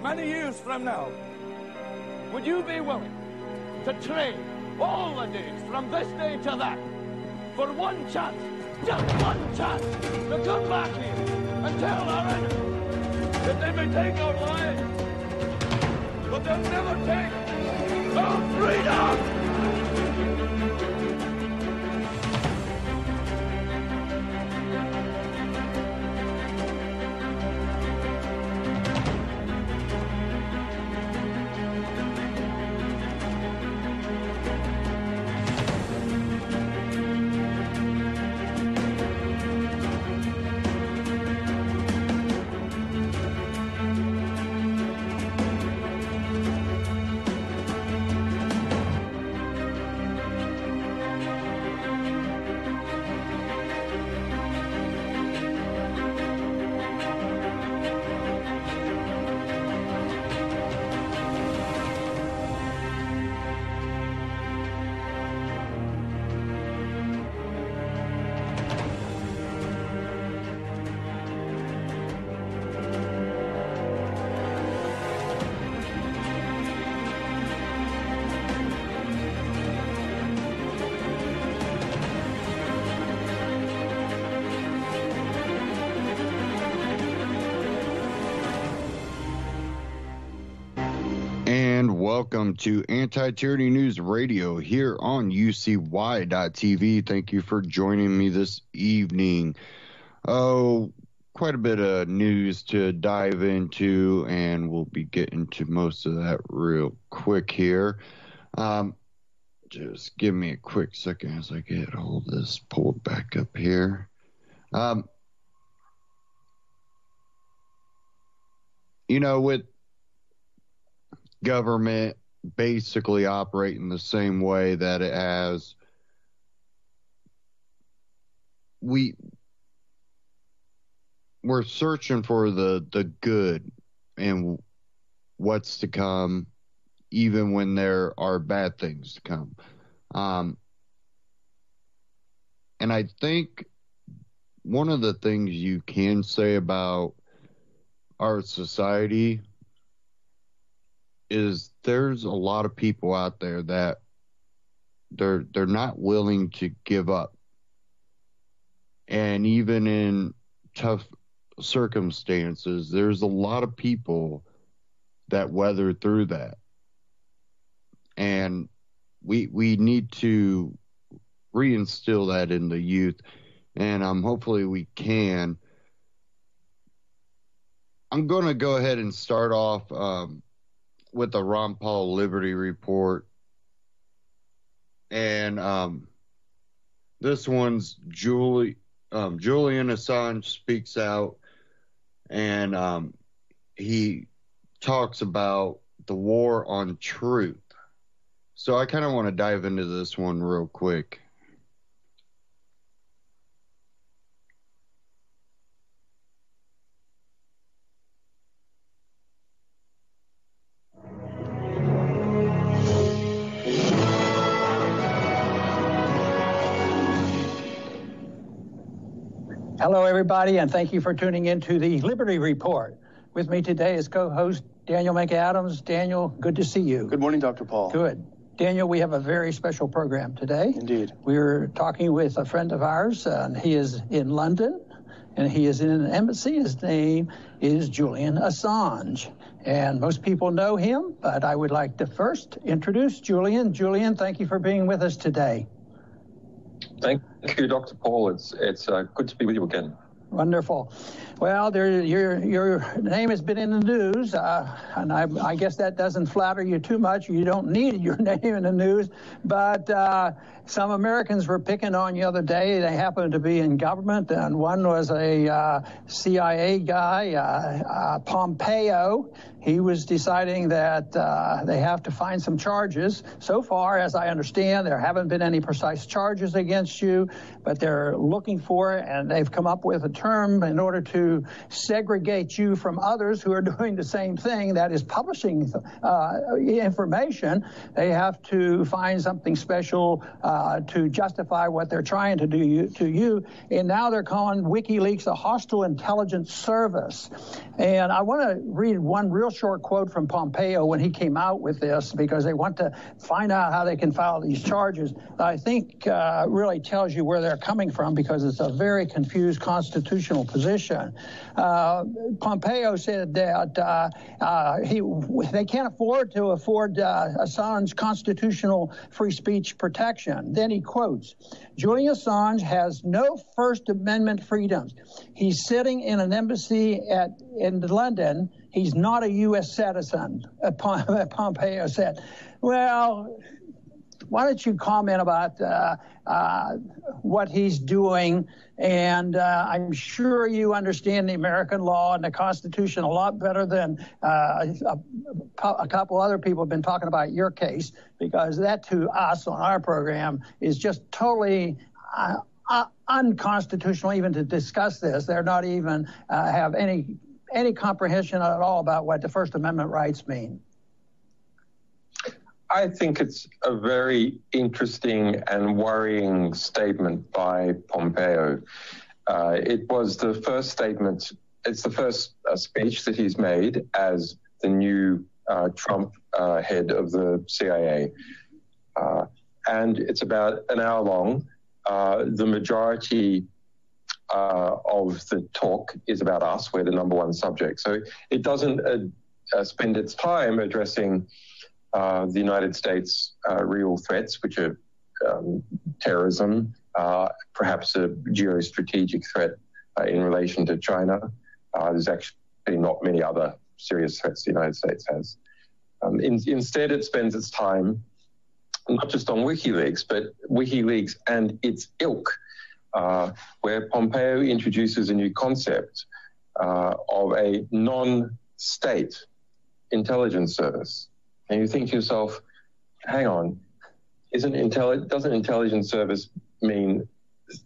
many years from now, would you be willing to trade all the days from this day to that for one chance, just one chance, to come back here and tell our enemies that they may take our lives, but they'll never take our freedom! Welcome to Anti-Tyranny News Radio here on UCY.tv. Thank you for joining me this evening. Oh, quite a bit of news to dive into, and we'll be getting to most of that real quick here. Just give me a quick second as I get all of this pulled back up here. With government basically operating the same way that it has, we're searching for the good and what's to come, even when there are bad things to come. And I think one of the things you can say about our society is there's a lot of people out there that they're not willing to give up. And even in tough circumstances, there's a lot of people that weather through that. And we need to reinstill that in the youth, and hopefully we can. I'm going to go ahead and start off with the Ron Paul Liberty Report. And this one's Julian Assange speaks out, and he talks about the war on truth. So I kind of want to dive into this one real quick. Hello, everybody, and thank you for tuning in to the Liberty Report. With me today is co-host Daniel McAdams. Daniel, good to see you. Good morning, Dr. Paul. Good. Daniel, we have a very special program today. Indeed. We're talking with a friend of ours, and he is in London, and he is in an embassy. His name is Julian Assange, and most people know him, but I would like to first introduce Julian. Julian, thank you for being with us today. Thank you, Dr. Paul. It's good to be with you again. Wonderful. Well, your name has been in the news, and I guess that doesn't flatter you too much. You don't need your name in the news, but some Americans were picking on you the other day. They happened to be in government, and one was a CIA guy, Pompeo. He was deciding that they have to find some charges. So far, as I understand, there haven't been any precise charges against you, but they're looking for it, and they've come up with term in order to segregate you from others who are doing the same thing, that is publishing information. They have to find something special to justify what they're trying to do to you. And now they're calling WikiLeaks a hostile intelligence service. And I want to read one real short quote from Pompeo when he came out with this, because they want to find out how they can file these charges. I think really tells you where they're coming from, because it's a very confused constitutional position. Pompeo said that they can't afford Assange constitutional free speech protection. Then he quotes, Julian Assange has no First Amendment freedoms. He's sitting in an embassy in London. He's not a U.S. citizen, Pompeo said. Well, why don't you comment about what he's doing? And I'm sure you understand the American law and the Constitution a lot better than a couple other people have been talking about your case, because that to us on our program is just totally unconstitutional even to discuss this. They're not even have any comprehension at all about what the First Amendment rights mean. I think it's a very interesting and worrying statement by Pompeo. It was the first statement, it's the first speech that he's made as the new Trump head of the CIA. And it's about an hour long. The majority of the talk is about us. We're the number one subject. So it doesn't spend its time addressing the United States' real threats, which are terrorism, perhaps a geostrategic threat in relation to China. There's actually not many other serious threats the United States has. Instead, it spends its time not just on WikiLeaks, but WikiLeaks and its ilk, where Pompeo introduces a new concept of a non-state intelligence service. And you think to yourself, hang on, doesn't intelligence service mean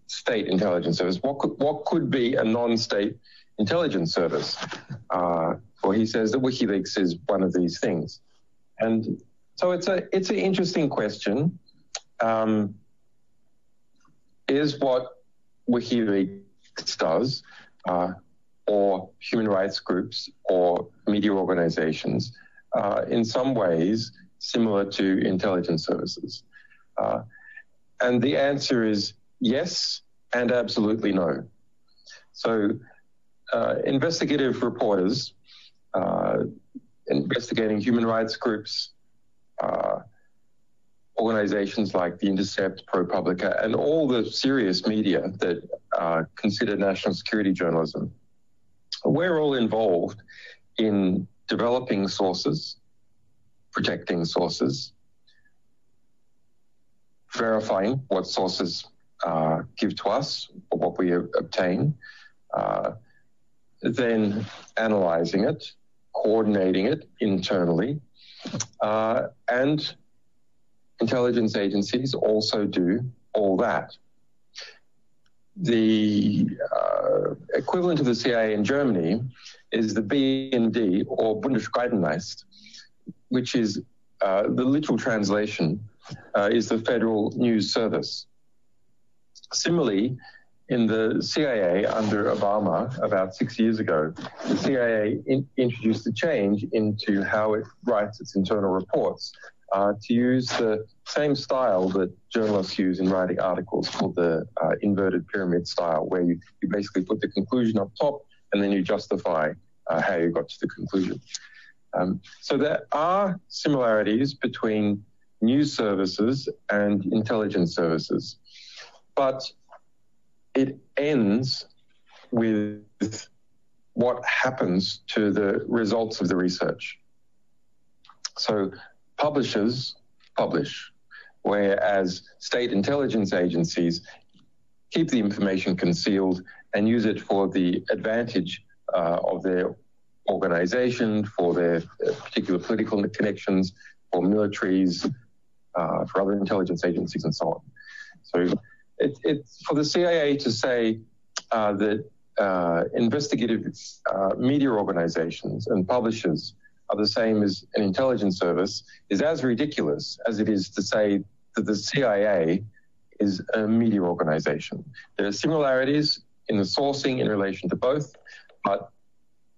state intelligence service? What could be a non-state intelligence service? Well, he says that WikiLeaks is one of these things. And so it's an interesting question. Is what WikiLeaks does, or human rights groups or media organizations, in some ways similar to intelligence services? And the answer is yes and absolutely no. So investigative reporters investigating human rights groups, organizations like The Intercept, ProPublica, and all the serious media that consider national security journalism, we're all involved in developing sources, protecting sources, verifying what sources give to us or what we obtain, then analyzing it, coordinating it internally, and intelligence agencies also do all that. The equivalent of the CIA in Germany is the BND, or Bundesgeheimdienst, which is the literal translation is the Federal News Service. Similarly, in the CIA under Obama about 6 years ago, the CIA introduced a change into how it writes its internal reports to use the same style that journalists use in writing articles, called the inverted pyramid style, where you basically put the conclusion up top and then you justify how you got to the conclusion. So there are similarities between news services and intelligence services, but it ends with what happens to the results of the research. So publishers publish, whereas state intelligence agencies keep the information concealed and use it for the advantage of their organization, for their particular political connections, for militaries, for other intelligence agencies, and so on. So it's for the CIA to say that investigative media organizations and publishers are the same as an intelligence service is as ridiculous as it is to say that the CIA is a media organization. There are similarities in the sourcing in relation to both, but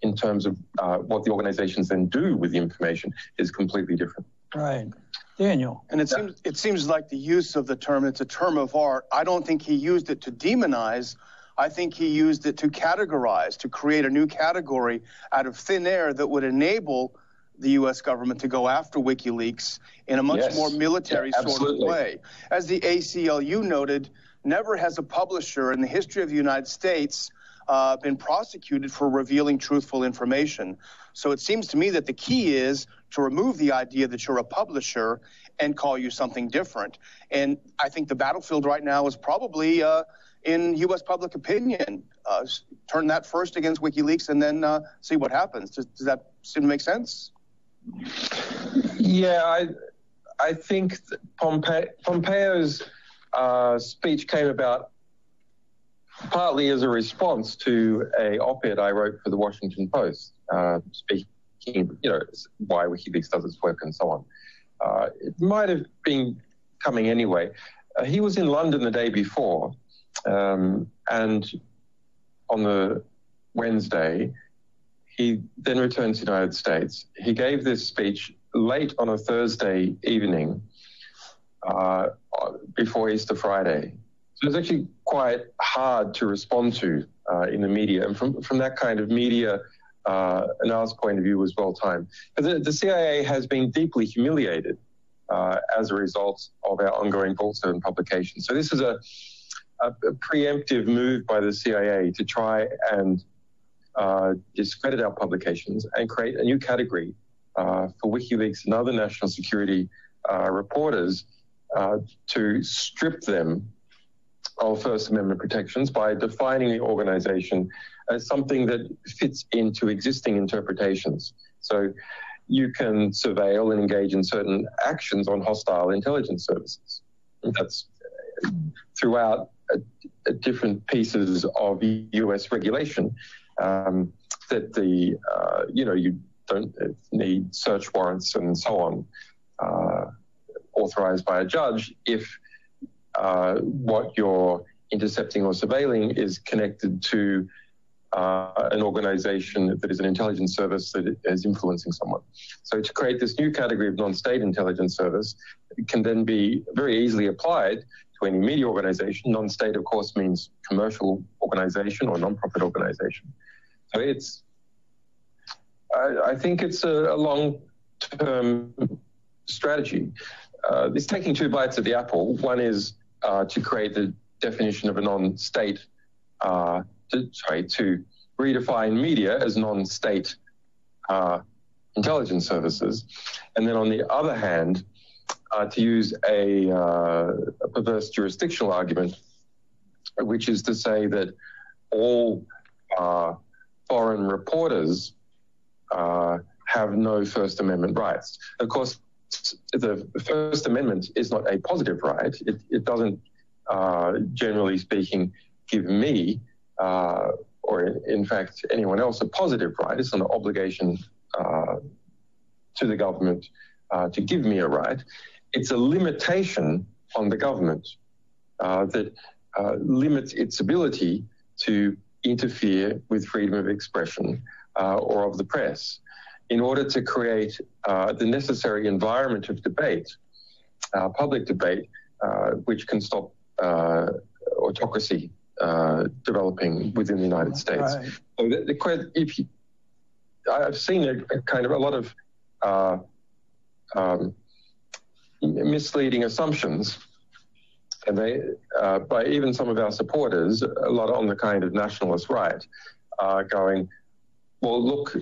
in terms of what the organizations then do with the information is completely different. Right. Daniel. And it seems like the use of the term, it's a term of art. I don't think he used it to demonize. I think he used it to categorize, to create a new category out of thin air that would enable the U.S. government to go after WikiLeaks in a much more military sort of way. As the ACLU noted, never has a publisher in the history of the United States been prosecuted for revealing truthful information. So it seems to me that the key is to remove the idea that you're a publisher and call you something different. And I think the battlefield right now is probably in U.S. public opinion. Turn that first against WikiLeaks and then see what happens. Does that seem to make sense? Yeah, I think Pompeo's speech came about partly as a response to a op-ed I wrote for the Washington Post, speaking, why WikiLeaks does its work and so on. It might have been coming anyway. He was in London the day before, and on the Wednesday, he then returned to the United States. He gave this speech late on a Thursday evening before Easter Friday. So it's actually quite hard to respond to in the media. And from that kind of media analysis point of view was well timed. The CIA has been deeply humiliated as a result of our ongoing Goldstone publication. So this is a preemptive move by the CIA to try and discredit our publications and create a new category for WikiLeaks and other national security reporters to strip them of First Amendment protections by defining the organization as something that fits into existing interpretations. So you can surveil and engage in certain actions on hostile intelligence services. That's throughout different pieces of U.S. regulation that you don't need search warrants and so on authorized by a judge if what you're intercepting or surveilling is connected to an organization that is an intelligence service that is influencing someone. So to create this new category of non-state intelligence service, it can then be very easily applied to any media organization. Non-state, of course, means commercial organization or non-profit organization. So I think it's a long-term strategy. It's taking two bites at the apple. One is to create the definition of a non-state, to redefine media as non-state intelligence services. And then on the other hand, to use a perverse jurisdictional argument, which is to say that all foreign reporters have no First Amendment rights. Of course, the First Amendment is not a positive right. It doesn't, generally speaking, give me or in fact anyone else a positive right. It's an obligation to the government to give me a right. It's a limitation on the government that limits its ability to interfere with freedom of expression or of the press in order to create the necessary environment of debate, public debate, which can stop autocracy developing within the United States. Right. So I've seen a lot of misleading assumptions, and by even some of our supporters, a lot on the kind of nationalist right, going, well, look,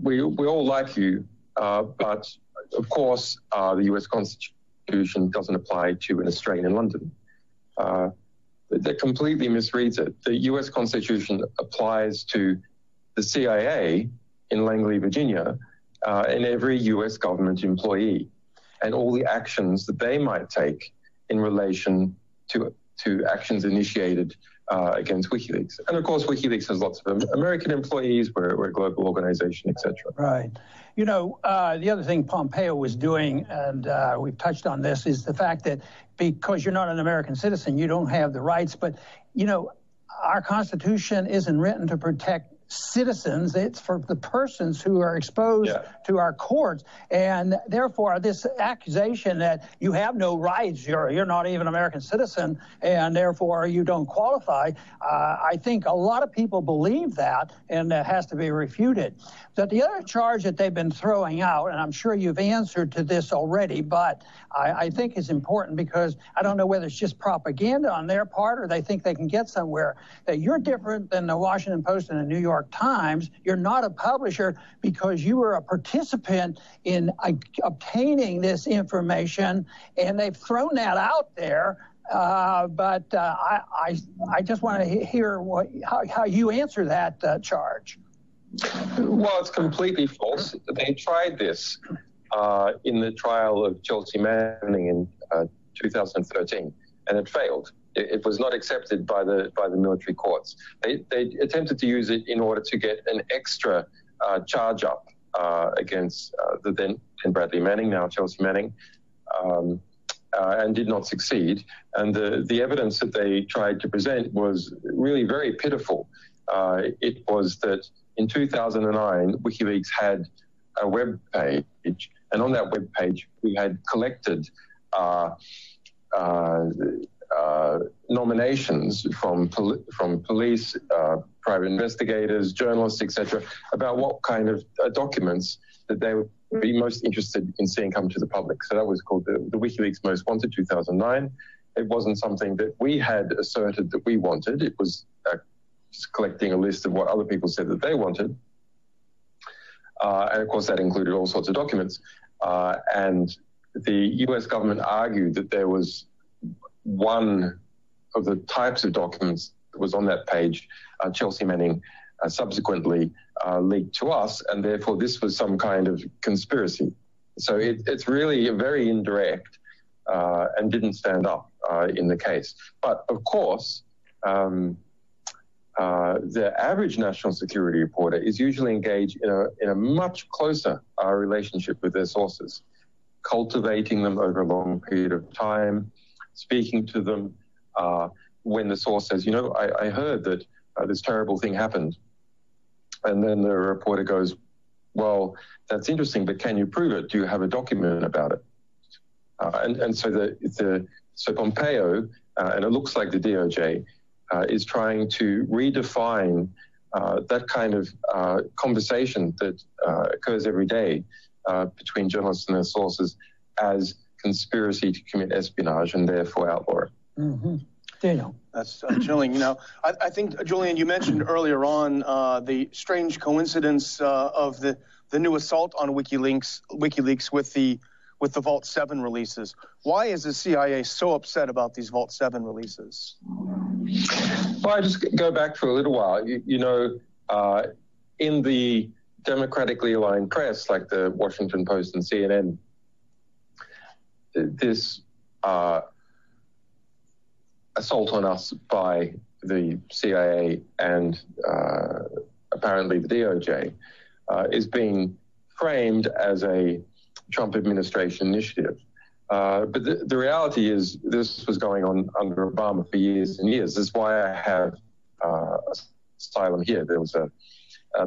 we all like you, but of course the US Constitution doesn't apply to an Australian in London. That completely misreads it. The US Constitution applies to the CIA in Langley, Virginia, and every US government employee, and all the actions that they might take in relation to actions initiated against WikiLeaks. And of course, WikiLeaks has lots of American employees. We're a global organization, etc. Right. You know, the other thing Pompeo was doing, and we've touched on this, is the fact that because you're not an American citizen, you don't have the rights. But, you know, our Constitution isn't written to protect citizens. It's for the persons who are exposed to our courts. And therefore, this accusation that you have no rights, you're not even an American citizen, and therefore you don't qualify, I think a lot of people believe that, and that has to be refuted. But the other charge that they've been throwing out, and I'm sure you've answered to this already, but I think is important because I don't know whether it's just propaganda on their part or they think they can get somewhere, that you're different than the Washington Post and the New York Times. You're not a publisher because you were a participant in obtaining this information, and they've thrown that out there. But I just want to hear how you answer that charge. Well, it's completely false. They tried this in the trial of Chelsea Manning in 2013, and it failed. It was not accepted by the military courts. They attempted to use it in order to get an extra charge up against the then Bradley Manning, now Chelsea Manning, and did not succeed. And the evidence that they tried to present was really very pitiful. It was that in 2009, WikiLeaks had a web page, and on that web page, we had collected nominations from police, private investigators, journalists, etc., about what kind of documents that they would be most interested in seeing come to the public. So that was called the WikiLeaks Most Wanted 2009. It wasn't something that we had asserted that we wanted. It was just collecting a list of what other people said that they wanted. And of course, that included all sorts of documents. And the US government argued that there was one of the types of documents that was on that page, Chelsea Manning subsequently leaked to us, and therefore this was some kind of conspiracy. So it's really very indirect and didn't stand up in the case. But of course, the average national security reporter is usually engaged in a much closer relationship with their sources, cultivating them over a long period of time, speaking to them when the source says, you know, I heard that this terrible thing happened. And then the reporter goes, well, that's interesting, but can you prove it? Do you have a document about it? And so Pompeo, and it looks like the DOJ, is trying to redefine that kind of conversation that occurs every day between journalists and their sources as conspiracy to commit espionage and therefore outlaw it. Mm-hmm. Daniel. That's chilling. You know, I think, Julian, you mentioned earlier on the strange coincidence of the new assault on WikiLeaks with the Vault 7 releases. Why is the CIA so upset about these Vault 7 releases? Well, I just go back for a little while. You know, in the democratically aligned press, like the Washington Post and CNN, this assault on us by the CIA and apparently the DOJ is being framed as a Trump administration initiative. But the reality is this was going on under Obama for years and years. This is why I have asylum here. There was a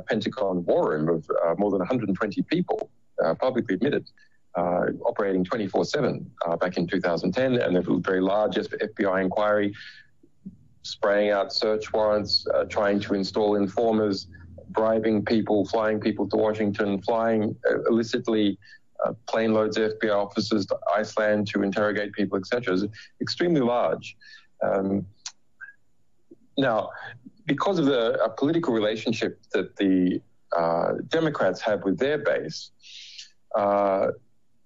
Pentagon war room of more than 120 people publicly admitted, operating 24/7 back in 2010, and there was a very large FBI inquiry, spraying out search warrants, trying to install informers, bribing people, flying people to Washington, flying illicitly plane loads of FBI officers to Iceland to interrogate people, etc. It's extremely large. Now, because of the political relationship that the Democrats have with their base,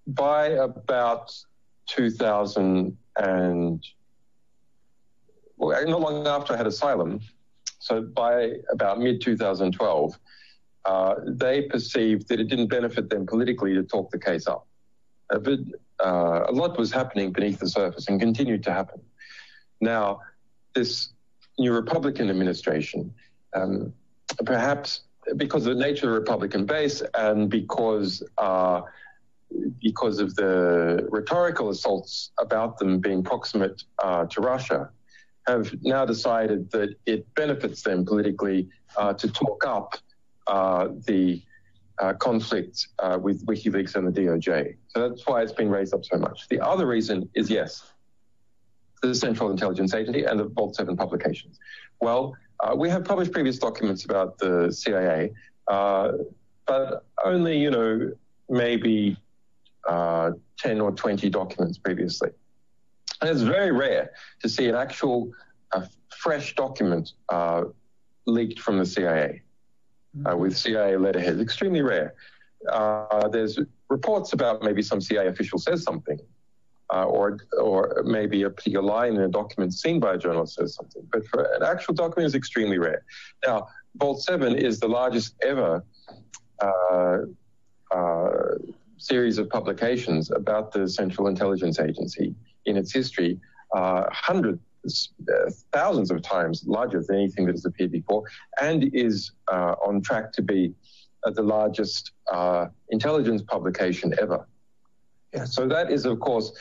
by about 2000 and, well, not long after I had asylum, so by about mid-2012, they perceived that it didn't benefit them politically to talk the case up. But a lot was happening beneath the surface and continued to happen. Now, this new Republican administration, perhaps because of the nature of the Republican base and because of the rhetorical assaults about them being proximate to Russia, have now decided that it benefits them politically to talk up the conflict with WikiLeaks and the DOJ. So that's why it's been raised up so much. The other reason is, yes, the Central Intelligence Agency and the Vault 7 publications. Well, we have published previous documents about the CIA, but only, maybe 10 or 20 documents previously. And it's very rare to see an actual fresh document leaked from the CIA with CIA letterhead. Extremely rare. There's reports about maybe some CIA official says something, or maybe a particular line in a document seen by a journalist says something. But for an actual document is extremely rare. Now, Vault 7 is the largest ever series of publications about the Central Intelligence Agency in its history, hundreds, thousands of times larger than anything that has appeared before, and is on track to be the largest intelligence publication ever. Yeah, so that is, of course,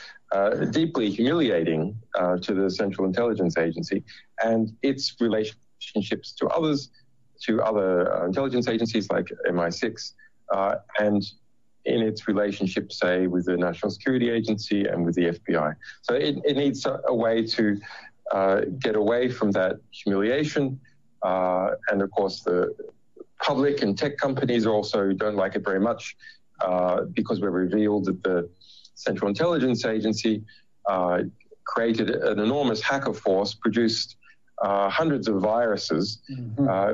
deeply humiliating to the Central Intelligence Agency and its relationships to other intelligence agencies like MI6, and in its relationship, say, with the National Security Agency and with the FBI. So it needs a way to get away from that humiliation. And of course, the public and tech companies also don't like it very much because we've revealed that the Central Intelligence Agency created an enormous hacker force, produced hundreds of viruses,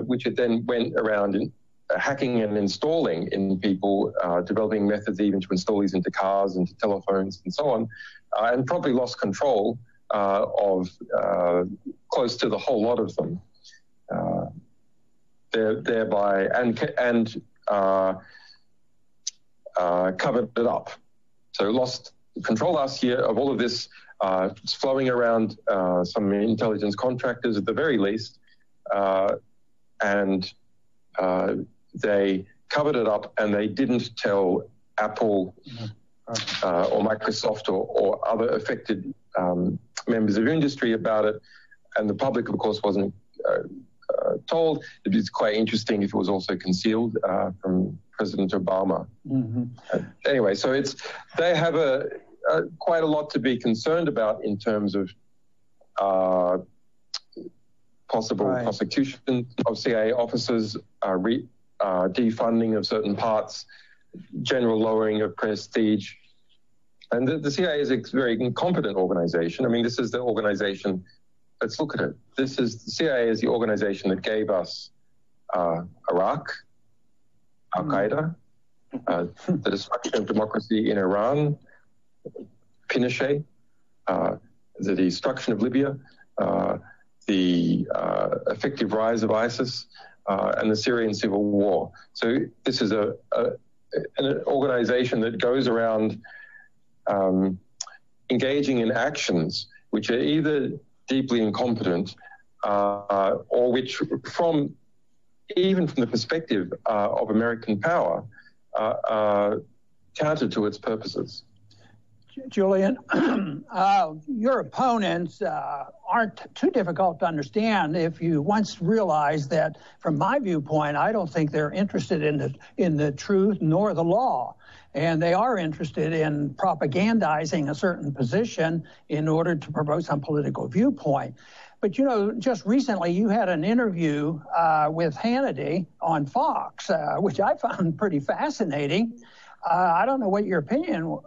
which it then went around and hacking and installing in people, developing methods even to install these into cars, into telephones, and so on, and probably lost control of close to the whole lot of them, thereby and covered it up. So lost control last year of all of this. It's flowing around some intelligence contractors at the very least, and they covered it up, and they didn't tell Apple or Microsoft or other affected members of industry about it. And the public, of course, wasn't told. It's quite interesting if it was also concealed from President Obama. Anyway, so they have quite a lot to be concerned about in terms of possible prosecution of CIA officers, defunding of certain parts, general lowering of prestige. And the CIA is a very incompetent organization. I mean, this is the organization, let's look at it. The CIA is the organization that gave us Iraq, Al-Qaeda, the destruction of democracy in Iran, Pinochet, the destruction of Libya, the effective rise of ISIS, and the Syrian civil war. So this is an organization that goes around engaging in actions which are either deeply incompetent or which, even from the perspective of American power, are counter to its purposes. Julian, your opponents aren't too difficult to understand if you once realize that, from my viewpoint, I don't think they're interested in the truth nor the law. And they are interested in propagandizing a certain position in order to promote some political viewpoint. But, just recently you had an interview with Hannity on Fox, which I found pretty fascinating. I don't know what your opinion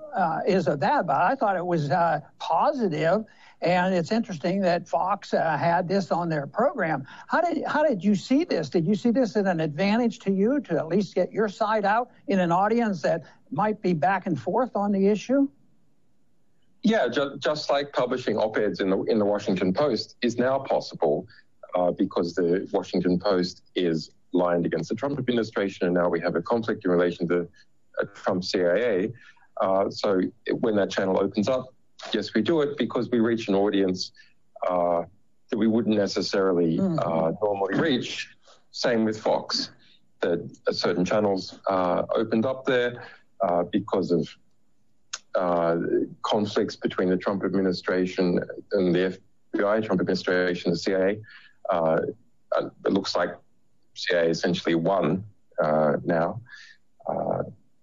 is of that, but I thought it was positive. And it's interesting that Fox had this on their program. How did you see this? Did you see this as an advantage to you to at least get your side out in an audience that might be back and forth on the issue? Yeah, just like publishing op-eds in the Washington Post is now possible because the Washington Post is lined against the Trump administration, and now we have a conflict in relation to Trump CIA. So when that channel opens up, yes, we do it because we reach an audience that we wouldn't necessarily normally reach. Same with Fox, that certain channels opened up there because of conflicts between the Trump administration and the FBI, Trump administration, the CIA. It looks like CIA essentially won now.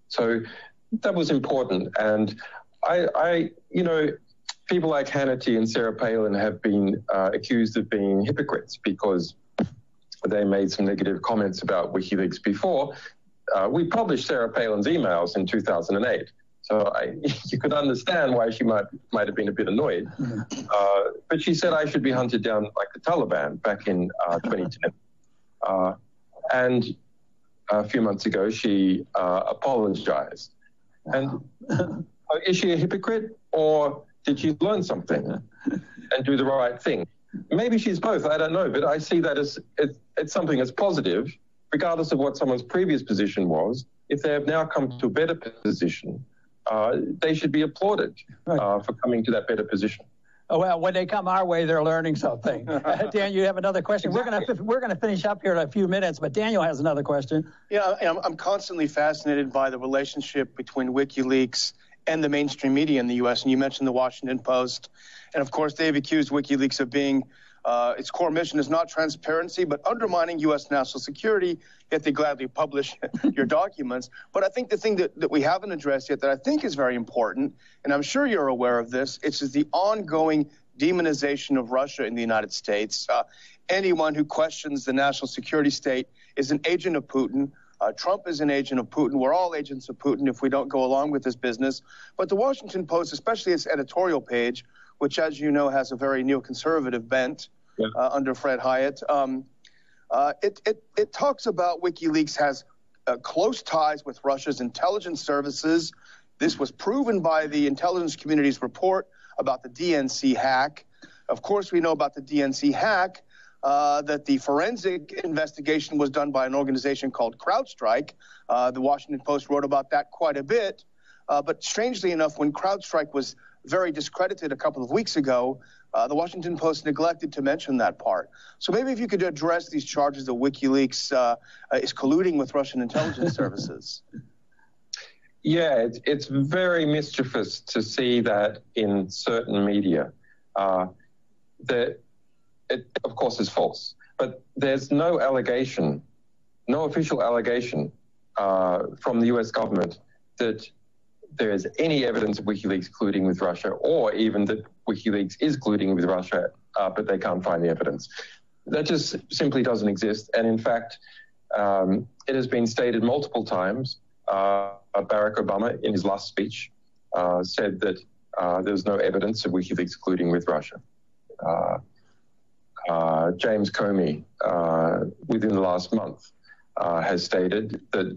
So that was important. And I people like Hannity and Sarah Palin have been accused of being hypocrites because they made some negative comments about WikiLeaks before. We published Sarah Palin's emails in 2008. So you could understand why she might have been a bit annoyed. But she said I should be hunted down like the Taliban back in 2010. And a few months ago, she apologized. And is she a hypocrite, or did she learn something and do the right thing? Maybe she's both, I don't know, but I see that as it's something that's positive, regardless of what someone's previous position was. If they have now come to a better position, they should be applauded for coming to that better position. Oh, well, when they come our way, they're learning something. Dan, you have another question? Exactly. We're gonna finish up here in a few minutes, but Daniel has another question. Yeah, I'm constantly fascinated by the relationship between WikiLeaks and the mainstream media in the U.S. And you mentioned the Washington Post. And of course, they've accused WikiLeaks of being, its core mission is not transparency, but undermining U.S. national security, yet they gladly publish your documents. But I think the thing that we haven't addressed yet that I think is very important, and I'm sure you're aware of this, it's the ongoing demonization of Russia in the United States. Anyone who questions the national security state is an agent of Putin. Trump is an agent of Putin. We're all agents of Putin if we don't go along with this business. But the Washington Post, especially its editorial page, which, as you know, has a very neoconservative bent under Fred Hyatt, it talks about WikiLeaks has close ties with Russia's intelligence services. This was proven by the intelligence community's report about the DNC hack. Of course, we know about the DNC hack, that the forensic investigation was done by an organization called CrowdStrike. The Washington Post wrote about that quite a bit. But strangely enough, when CrowdStrike was very discredited a couple of weeks ago, the Washington Post neglected to mention that part. So maybe if you could address these charges that WikiLeaks is colluding with Russian intelligence services. Yeah, it's very mischievous to see that in certain media. That it, of course, is false. But there's no allegation, no official allegation from the U.S. government that there is any evidence of WikiLeaks colluding with Russia, or even that WikiLeaks is colluding with Russia, but they can't find the evidence. That just simply doesn't exist. And in fact, it has been stated multiple times. Barack Obama, in his last speech, said that there's no evidence of WikiLeaks colluding with Russia. James Comey, within the last month, has stated that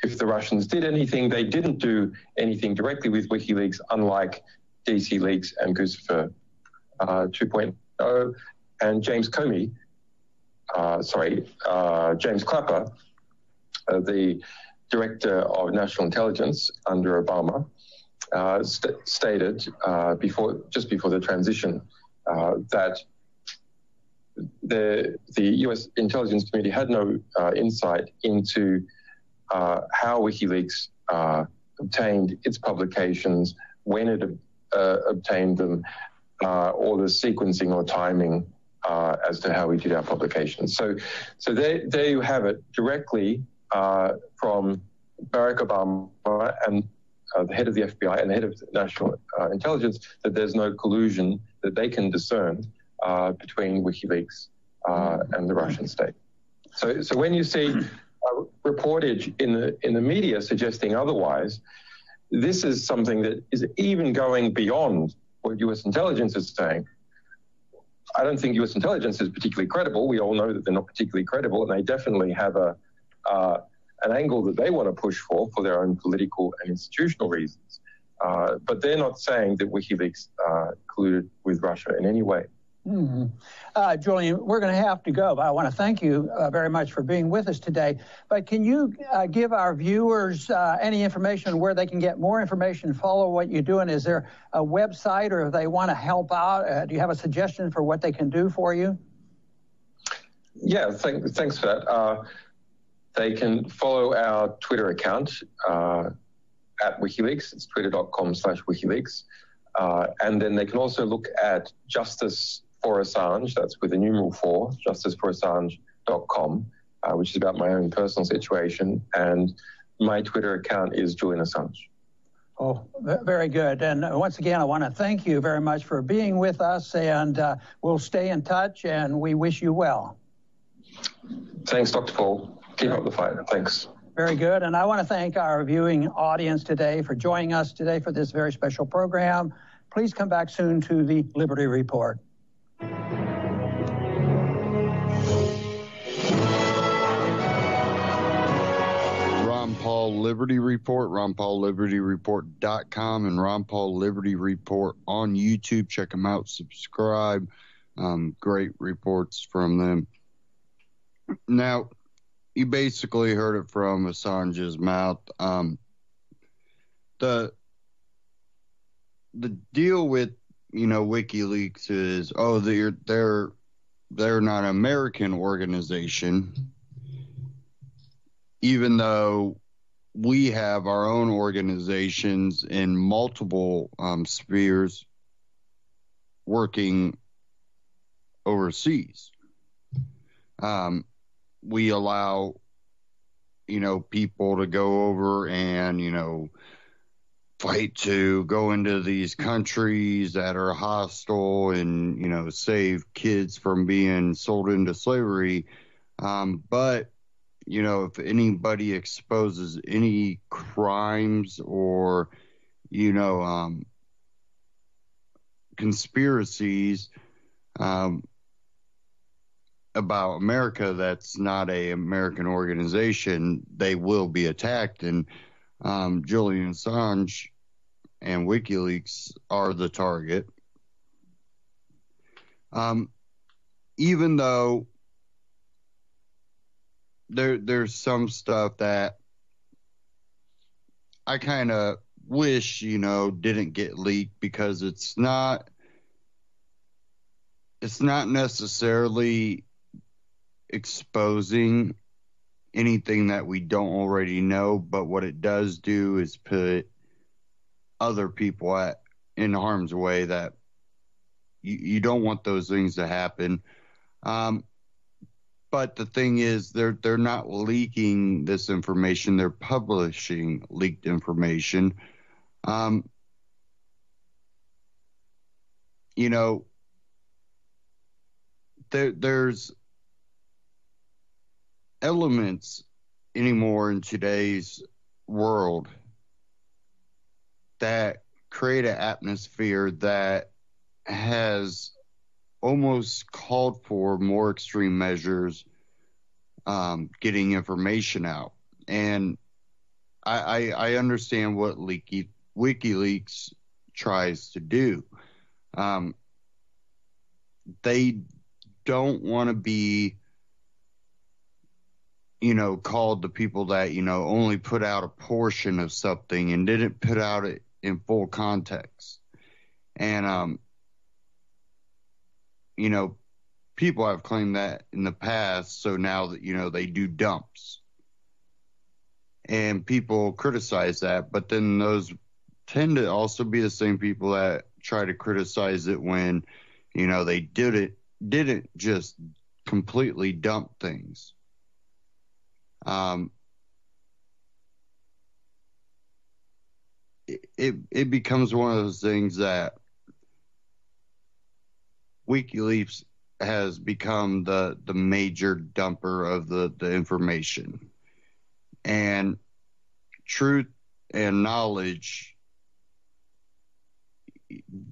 if the Russians did anything, they didn't do anything directly with WikiLeaks, unlike DC Leaks and Guccifer 2.0. And James Comey, James Clapper, the Director of National Intelligence under Obama, stated just before the transition that the U.S. intelligence community had no insight into how WikiLeaks obtained its publications, when it obtained them, or the sequencing or timing as to how we did our publications. So there you have it, directly from Barack Obama and the head of the FBI and the head of national intelligence, that there's no collusion that they can discern between WikiLeaks and the Russian state. So when you see reportage in the media suggesting otherwise, this is something that is even going beyond what U.S. intelligence is saying. I don't think U.S. intelligence is particularly credible. We all know that they're not particularly credible, and they definitely have an angle that they want to push for their own political and institutional reasons. But they're not saying that WikiLeaks colluded with Russia in any way. Julian, we're going to have to go, but I want to thank you very much for being with us today. But can you give our viewers any information on where they can get more information, follow what you're doing? Is there a website, or if they want to help out, do you have a suggestion for what they can do for you? Yeah, thanks for that. They can follow our Twitter account at WikiLeaks. It's twitter.com/WikiLeaks. And then they can also look at Justice for Assange. That's with the numeral 4, justiceforassange.com, which is about my own personal situation. And my Twitter account is Julian Assange. Oh, very good. And once again, I want to thank you very much for being with us, and we'll stay in touch, and we wish you well. Thanks, Dr. Paul. Keep up the fight. Thanks. Very good. And I want to thank our viewing audience today for joining us today for this very special program. Please come back soon to the Liberty Report. Ron Paul Liberty Report, RonPaulLibertyReport.com, and Ron Paul Liberty Report on YouTube. Check them out. Subscribe. Great reports from them. Now, you basically heard it from Assange's mouth. The deal with, WikiLeaks is, they're not an American organization, even though we have our own organizations in multiple spheres working overseas. We allow, people to go over and, fight to go into these countries that are hostile and, save kids from being sold into slavery. But, if anybody exposes any crimes or, conspiracies, about America that's not a American organization, they will be attacked. And Julian Assange and WikiLeaks are the target. Even though there's some stuff that I kind of wish, didn't get leaked, because it's not necessarily exposing anything that we don't already know, but what it does do is put other people in harm's way that you don't want those things to happen. But the thing is, they're not leaking this information; they're publishing leaked information. There's elements anymore in today's world that create an atmosphere that has almost called for more extreme measures, getting information out. And I understand what WikiLeaks tries to do. They don't want to be called the people that, only put out a portion of something and didn't put out it in full context. And, people have claimed that in the past. So now that, they do dumps. And people criticize that. But then those tend to also be the same people that try to criticize it when, they didn't just completely dump things. It becomes one of those things that WikiLeaks has become the major dumper of the information. And truth and knowledge,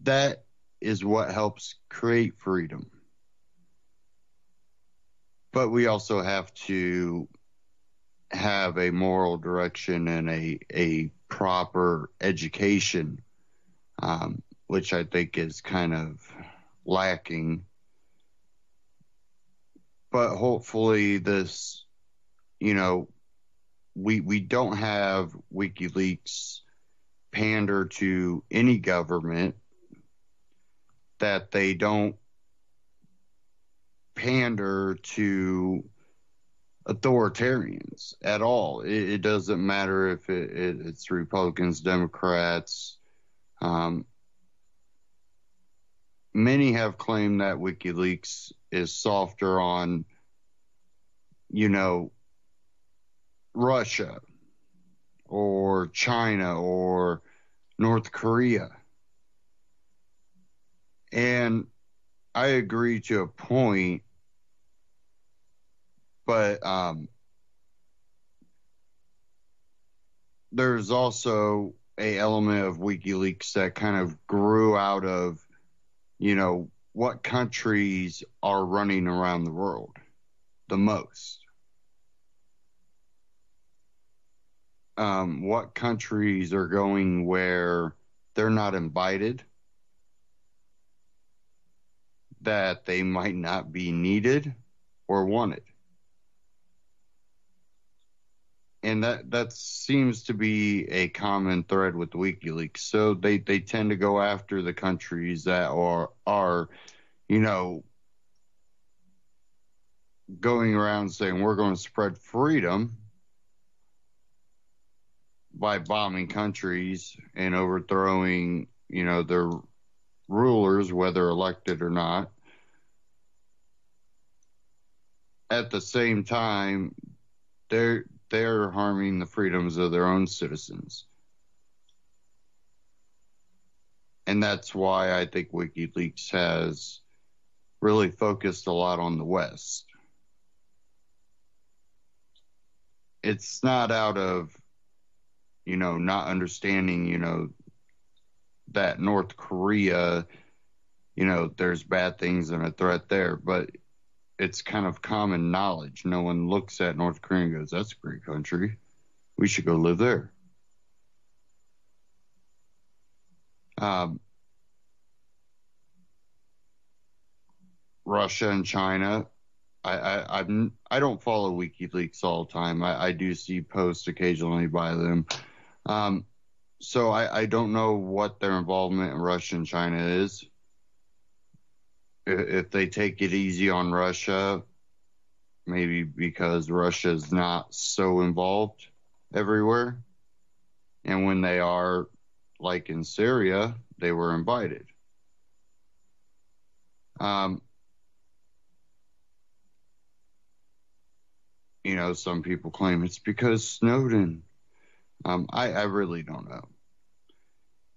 that is what helps create freedom. But we also have to have a moral direction and a proper education, which I think is kind of lacking but hopefully this, we don't have WikiLeaks pander to any government, that they don't pander to authoritarians at all. It doesn't matter if it's Republicans, Democrats. Many have claimed that WikiLeaks is softer on, Russia or China or North Korea. And I agree to a point, but there's also a element of WikiLeaks that kind of grew out of, what countries are running around the world the most. What countries are going where they're not invited, that they might not be needed or wanted. And that seems to be a common thread with WikiLeaks. So they tend to go after the countries that are going around saying we're going to spread freedom by bombing countries and overthrowing, their rulers, whether elected or not. At the same time, they're harming the freedoms of their own citizens. And that's why I think WikiLeaks has really focused a lot on the West. It's not out of, not understanding, that North Korea, there's bad things and a threat there, but it's kind of common knowledge. No one looks at North Korea and goes, that's a great country. We should go live there. Russia and China. I don't follow WikiLeaks all the time. I do see posts occasionally by them. So I don't know what their involvement in Russia and China is. If they take it easy on Russia, maybe because Russia is not so involved everywhere. And when they are, like in Syria, they were invited. Some people claim it's because Snowden. I really don't know.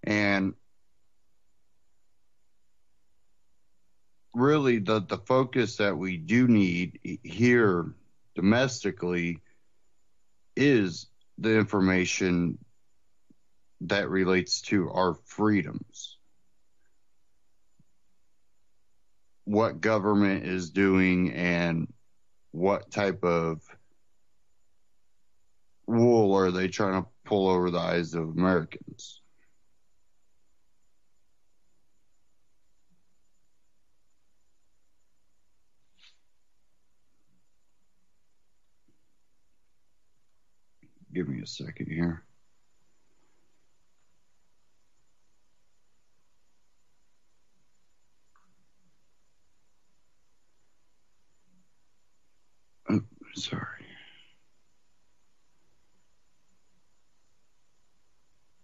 And really the focus that we do need here domestically is the information that relates to our freedoms. What government is doing and what type of wool are they trying to pull over the eyes of Americans? Give me a second here. Oh, sorry.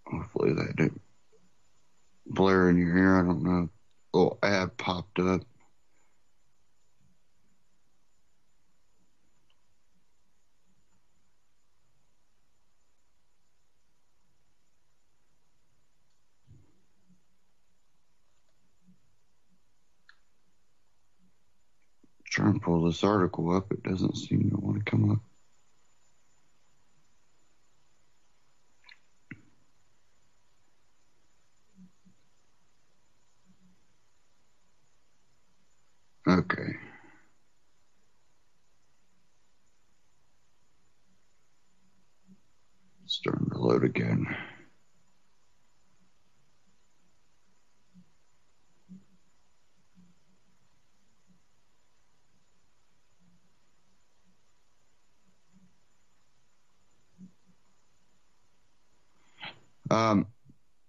Hopefully that didn't blare in your ear. I don't know. Oh, ad popped up. Trying to pull this article up. It doesn't seem to want to come up. Okay. It's starting to load again.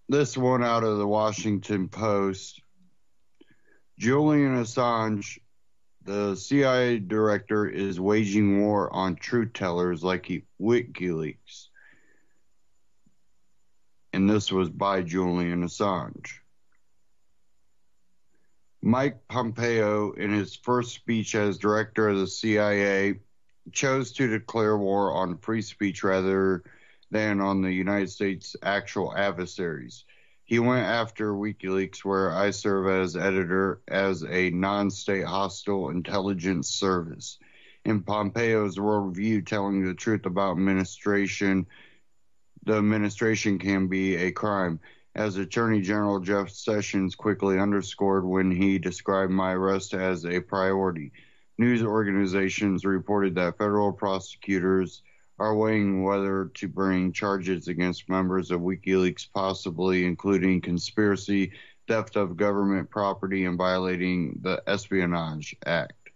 This one out of the Washington Post. Julian Assange, the CIA director, is waging war on truth tellers like WikiLeaks. And this was by Julian Assange. Mike Pompeo, in his first speech as director of the CIA, chose to declare war on free speech rather than on the United States' actual adversaries. He went after WikiLeaks, where I serve as editor, as a non-state hostile intelligence service. In Pompeo's worldview, telling the truth about the administration can be a crime, as Attorney General Jeff Sessions quickly underscored when he described my arrest as a priority. News organizations reported that federal prosecutors are weighing whether to bring charges against members of WikiLeaks, possibly including conspiracy, theft of government property, and violating the Espionage Act.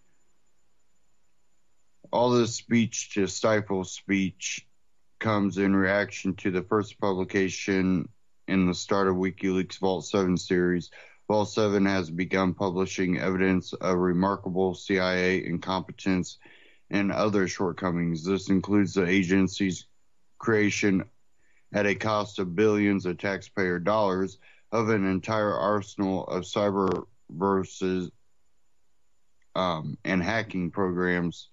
All this speech to stifle speech comes in reaction to the first publication in the start of WikiLeaks' Vault 7 series. Vault 7 has begun publishing evidence of remarkable CIA incompetence and other shortcomings. This includes the agency's creation at a cost of billions of taxpayer dollars of an entire arsenal of cyber versus and hacking programs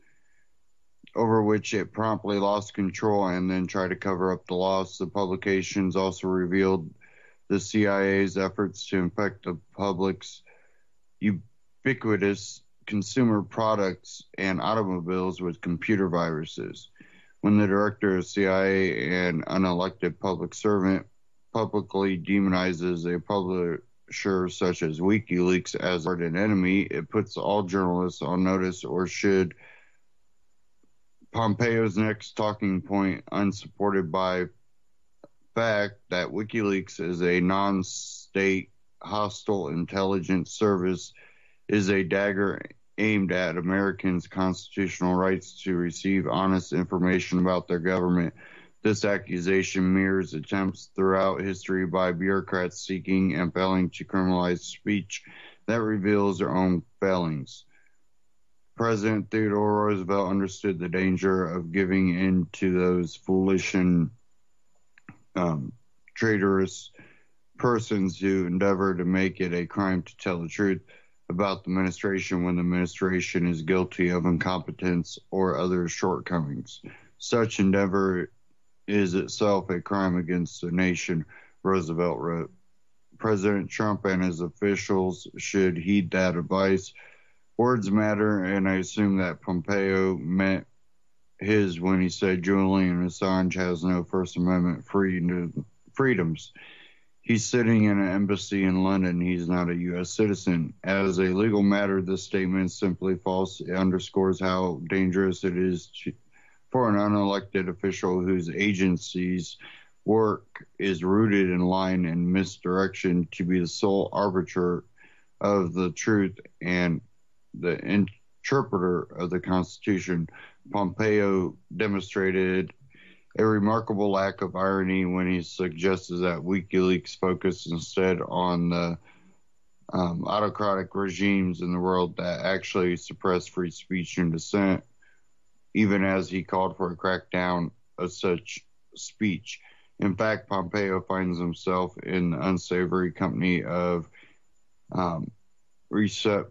over which it promptly lost control and then tried to cover up the loss. The publications also revealed the CIA's efforts to infect the public's ubiquitous consumer products and automobiles with computer viruses. When the director of CIA, an unelected public servant, publicly demonizes a publisher such as WikiLeaks as an enemy, it puts all journalists on notice. Or should Pompeo's next talking point, unsupported by fact that WikiLeaks is a non-state hostile intelligence service, is a dagger aimed at Americans' constitutional rights to receive honest information about their government. This accusation mirrors attempts throughout history by bureaucrats seeking and failing to criminalize speech that reveals their own failings. President Theodore Roosevelt understood the danger of giving in to those foolish and traitorous persons who endeavor to make it a crime to tell the truth about the administration when the administration is guilty of incompetence or other shortcomings. Such endeavor is itself a crime against the nation, Roosevelt wrote. President Trump and his officials should heed that advice. Words matter, and I assume that Pompeo meant his when he said Julian Assange has no First Amendment freedoms. He's sitting in an embassy in London. He's not a U.S. citizen. As a legal matter, this statement is simply false. It underscores how dangerous it is for an unelected official whose agency's work is rooted in lying and misdirection to be the sole arbiter of the truth and the interpreter of the Constitution. Pompeo demonstrated a remarkable lack of irony when he suggested that WikiLeaks focus instead on the autocratic regimes in the world that actually suppress free speech and dissent, even as he called for a crackdown of such speech. In fact, Pompeo finds himself in the unsavory company of Recep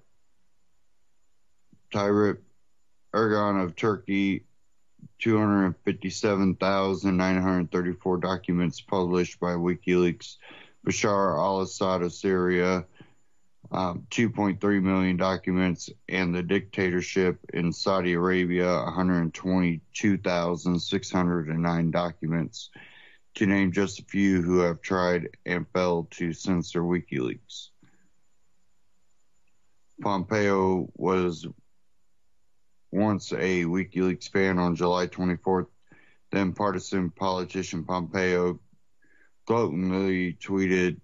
Tayyip Erdogan of Turkey, 257,934 documents published by WikiLeaks, Bashar al-Assad of Syria, 2.3 million documents, and the dictatorship in Saudi Arabia, 122,609 documents, to name just a few who have tried and failed to censor WikiLeaks. Pompeo was once a WikiLeaks fan. On July 24th, then partisan politician Pompeo gloatingly tweeted,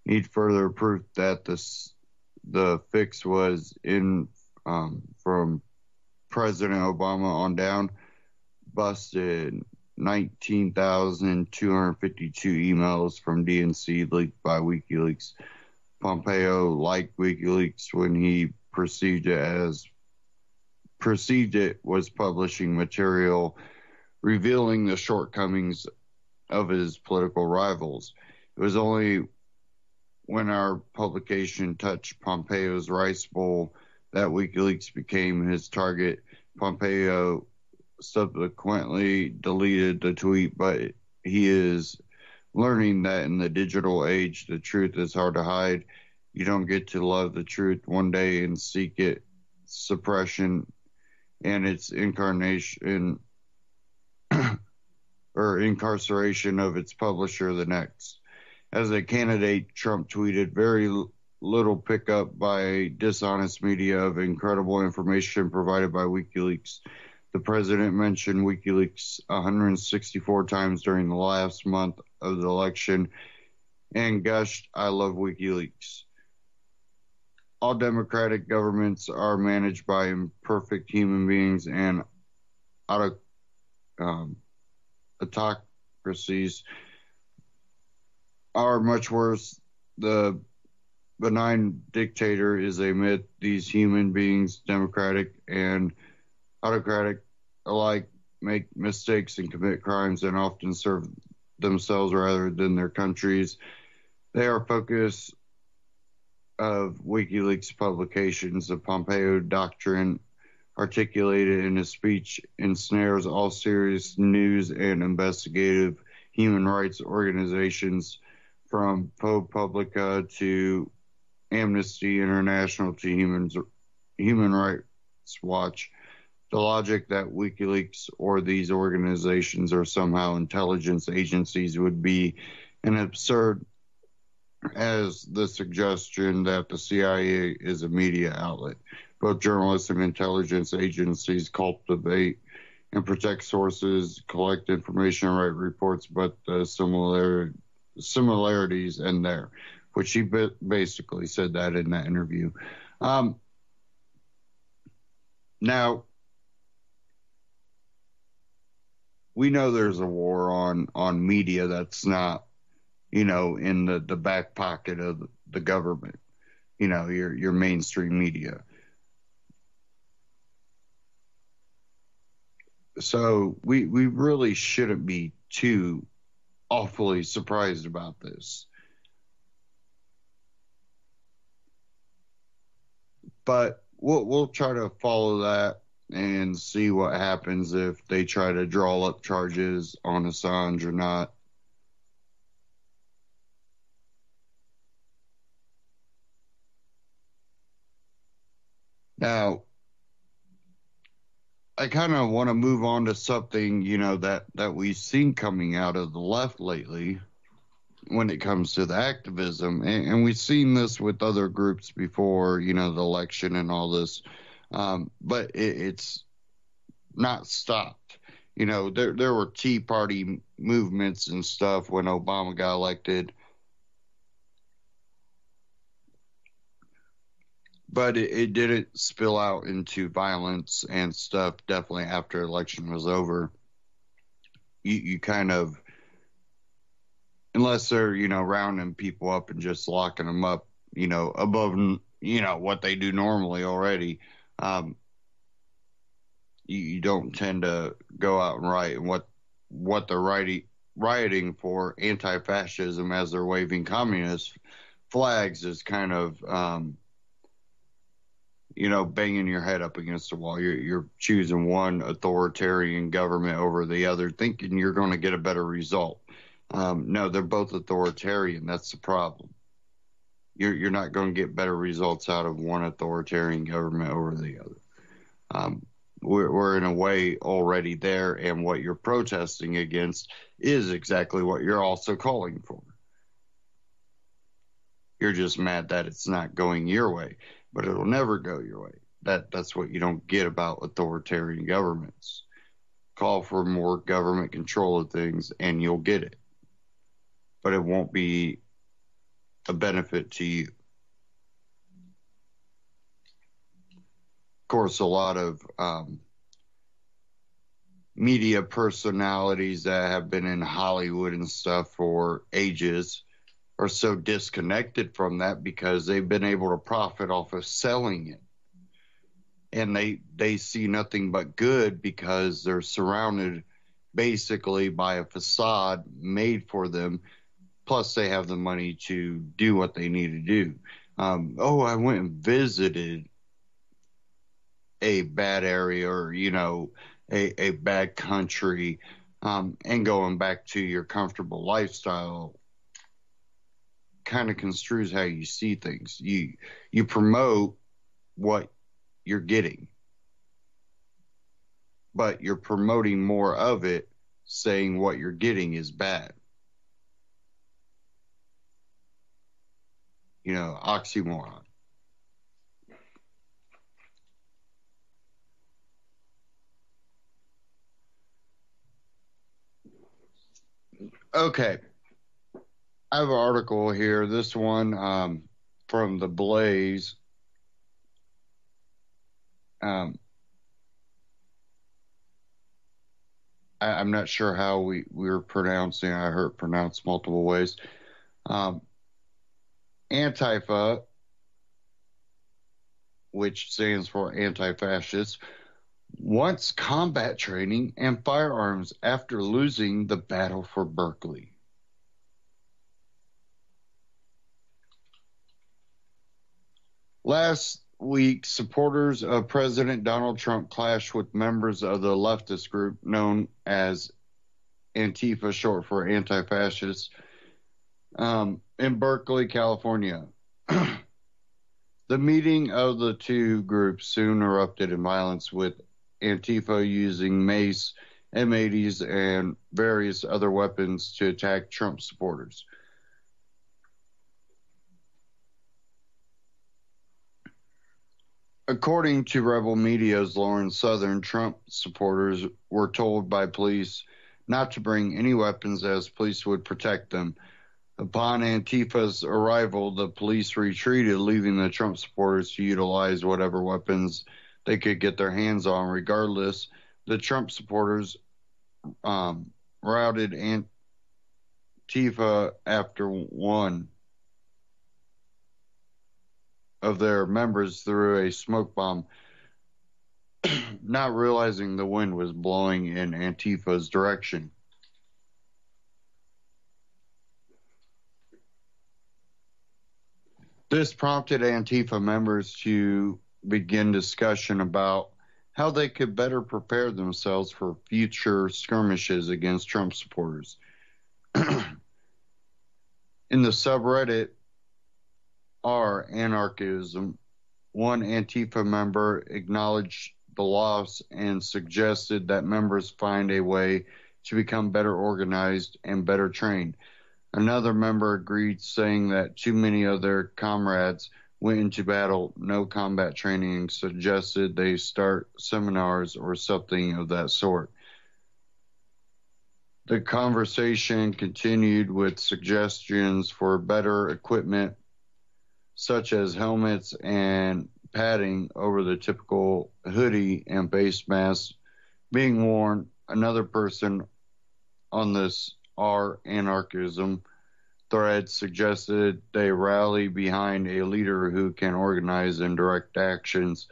"Need further proof that the fix was in from President Obama on down. Busted. 19,252 emails from DNC leaked by WikiLeaks. Pompeo liked WikiLeaks when he perceived it was publishing material revealing the shortcomings of his political rivals. It was only when our publication touched Pompeo's rice bowl that WikiLeaks became his target. Pompeo subsequently deleted the tweet, but he is learning that in the digital age, the truth is hard to hide. You don't get to love the truth one day and seek its suppression and its incarnation or incarceration of its publisher the next. As a candidate, Trump tweeted, very little pickup by dishonest media of incredible information provided by WikiLeaks. The president mentioned WikiLeaks 164 times during the last month of the election and gushed, I love WikiLeaks. All democratic governments are managed by imperfect human beings, and autocracies are much worse. The benign dictator is a myth. These human beings, democratic and autocratic alike, make mistakes and commit crimes and often serve themselves rather than their countries. They are focus of WikiLeaks publications. The Pompeo doctrine articulated in his speech ensnares all serious news and investigative human rights organizations, from ProPublica to Amnesty International to Human Rights Watch. The logic that WikiLeaks or these organizations are somehow intelligence agencies would be an absurd as the suggestion that the CIA is a media outlet. Both journalists and intelligence agencies cultivate and protect sources, collect information, write reports, but the similarities end there, which he basically said that in that interview. Now, we know there's a war on media that's not, in the back pocket of the government, your mainstream media. So we really shouldn't be too awfully surprised about this. But we'll try to follow that and see what happens if they try to draw up charges on Assange or not. Now, I kind of want to move on to something, that we've seen coming out of the left lately when it comes to the activism. And we've seen this with other groups before, the election and all this. But it's not stopped. There were Tea Party movements and stuff when Obama got elected. But it didn't spill out into violence and stuff, definitely after election was over. You kind of, unless they're, rounding people up and just locking them up, above, what they do normally already, you don't tend to go out and riot. And what they're rioting for, anti-fascism, as they're waving communist flags, is kind of, banging your head up against the wall. You're choosing one authoritarian government over the other, thinking you're going to get a better result. No, they're both authoritarian. That's the problem. You're not going to get better results out of one authoritarian government over the other. We're in a way already there, and what you're protesting against is exactly what you're also calling for. You're just mad that it's not going your way, but it'll never go your way. That's what you don't get about authoritarian governments. Call for more government control of things and you'll get it. But it won't be a benefit to you. Of course, a lot of, media personalities that have been in Hollywood and stuff for ages are so disconnected from that because they've been able to profit off of selling it. And they see nothing but good because they're surrounded basically by a facade made for them. Plus, they have the money to do what they need to do. I went and visited a bad area or, a bad country, and going back to your comfortable lifestyle kind of construes how you see things. You promote what you're getting, but you're promoting more of it, saying what you're getting is bad. Oxymoron. Okay. I have an article here. This one from The Blaze. I'm not sure how we were pronouncing. I heard it pronounced multiple ways. Antifa, which stands for anti-fascist, wants combat training and firearms after losing the battle for Berkeley. Last week, supporters of President Donald Trump clashed with members of the leftist group known as Antifa, short for anti-fascist, in Berkeley, California. The meeting of the two groups soon erupted in violence, with Antifa using mace, M80s, and various other weapons to attack Trump supporters. According to Rebel Media's Lauren Southern, Trump supporters were told by police not to bring any weapons as police would protect them. Upon Antifa's arrival, the police retreated, leaving the Trump supporters to utilize whatever weapons they could get their hands on. Regardless, the Trump supporters routed Antifa after one of their members threw a smoke bomb, not realizing the wind was blowing in Antifa's direction. This prompted Antifa members to begin discussion about how they could better prepare themselves for future skirmishes against Trump supporters. In the subreddit r/anarchism, one Antifa member acknowledged the loss and suggested that members find a way to become better organized and better trained. Another member agreed, saying that too many of their comrades went into battle, no combat training, and suggested they start seminars or something of that sort. The conversation continued with suggestions for better equipment, such as helmets and padding over the typical hoodie and face mask being worn. Another person on this r/anarchism thread suggested they rally behind a leader who can organize and direct actions.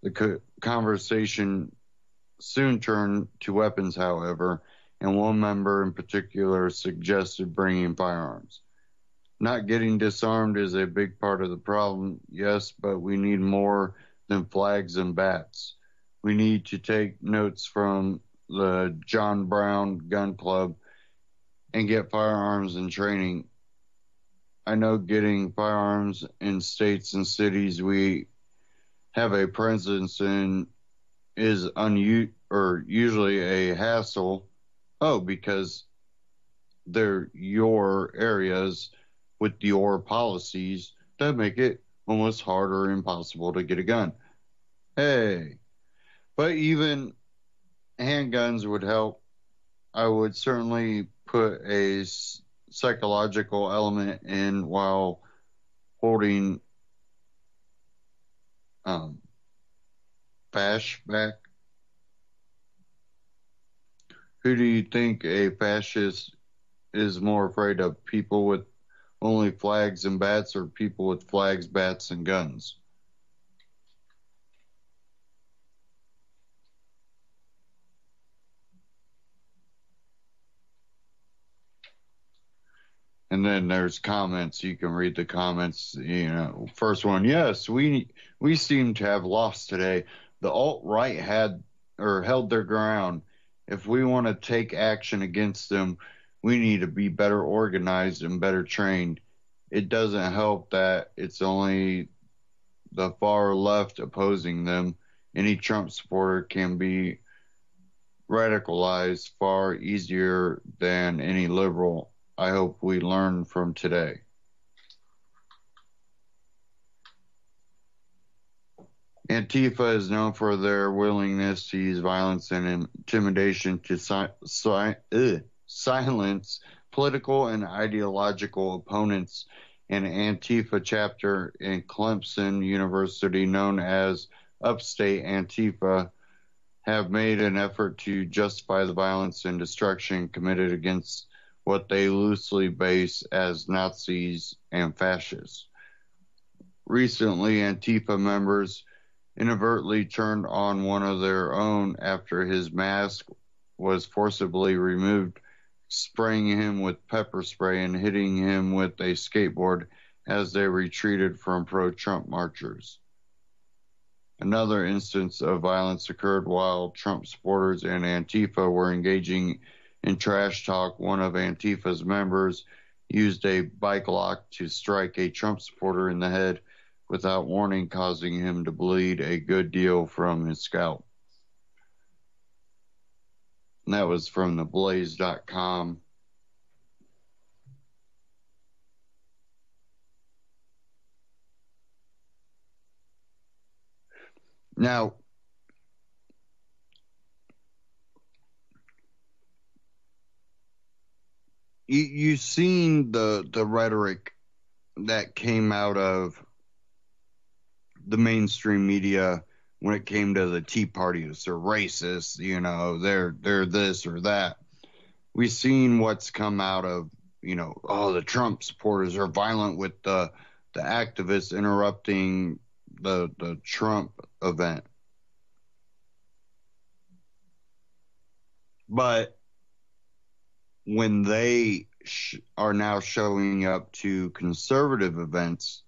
The conversation soon turned to weapons, however, and one member in particular suggested bringing firearms. Not getting disarmed is a big part of the problem, yes, but we need more than flags and bats. We need to take notes from the John Brown Gun Club and get firearms and training. I know getting firearms in states and cities we have a presence in is usually a hassle. Because they're your areas with your policies that make it almost hard or impossible to get a gun. Hey, but even handguns would help. I would certainly put a psychological element in while holding flashback. Who do you think a fascist is more afraid of? People with only flags and bats, or people with flags, bats, and guns? And then there's comments. You can read the comments. First one, yes, we seem to have lost today. The alt-right had or held their ground. If we want to take action against them, we need to be better organized and better trained. It doesn't help that it's only the far left opposing them. Any Trump supporter can be radicalized far easier than any liberal. I hope we learn from today. Antifa is known for their willingness to use violence and intimidation to silence political and ideological opponents. An Antifa chapter in Clemson University, known as Upstate Antifa, have made an effort to justify the violence and destruction committed against what they loosely base as Nazis and fascists. Recently, Antifa members inadvertently turned on one of their own after his mask was forcibly removed, spraying him with pepper spray and hitting him with a skateboard as they retreated from pro-Trump marchers. Another instance of violence occurred while Trump supporters and Antifa were engaging in trash talk. One of Antifa's members used a bike lock to strike a Trump supporter in the head without warning, causing him to bleed a good deal from his scalp. And that was from theblaze.com. Now, you've seen the rhetoric that came out of the mainstream media when it came to the Tea Partiers. They're racist, they're this or that. We've seen what's come out of, the Trump supporters are violent with the activists interrupting the Trump event. But when they are now showing up to conservative events,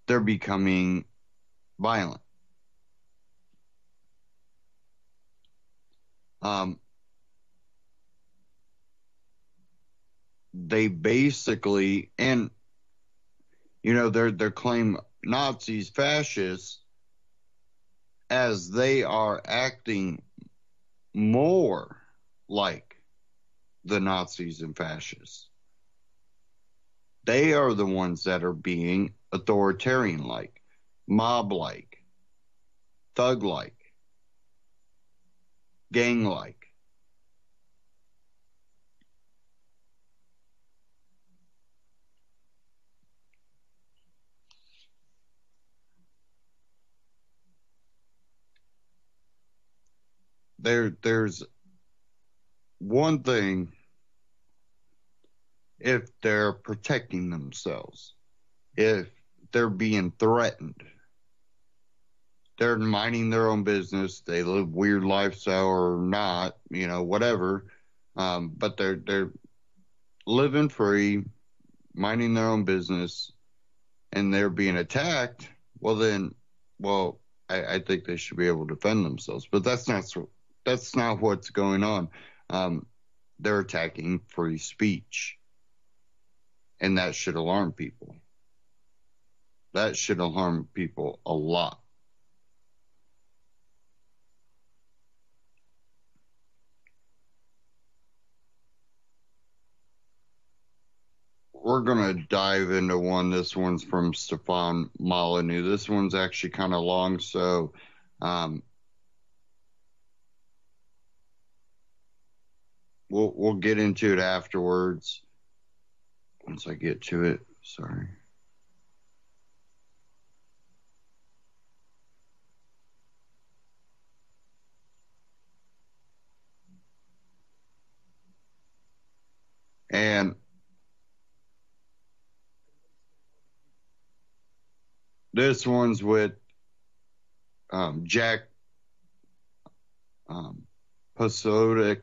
they're becoming violent. They basically, and they're claim Nazis, fascists, as they are acting more like the Nazis and fascists. They are the ones that are being authoritarian-like, mob-like, thug-like, gang-like. There's one thing if they're protecting themselves, if they're being threatened, they're minding their own business, they live weird lifestyle or not, whatever, but they're living free, minding their own business, and they're being attacked, I think they should be able to defend themselves. But that's not what's going on. They're attacking free speech. And that should alarm people. That should alarm people a lot. We're going to dive into one. This one's from Stefan Molyneux. This one's actually kind of long, so we'll get into it afterwards once I get to it. Sorry. this one's with Jack Posobiec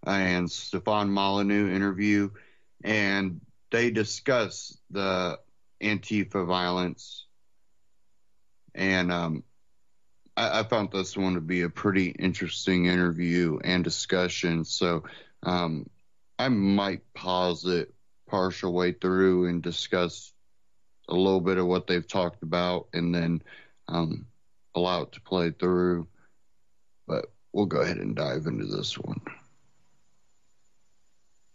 and Stefan Molyneux interview, and they discuss the Antifa violence. And I found this one to be a pretty interesting interview and discussion. So I might pause it partial way through and discuss a little bit of what they've talked about, and then allow it to play through. But we'll go ahead and dive into this one.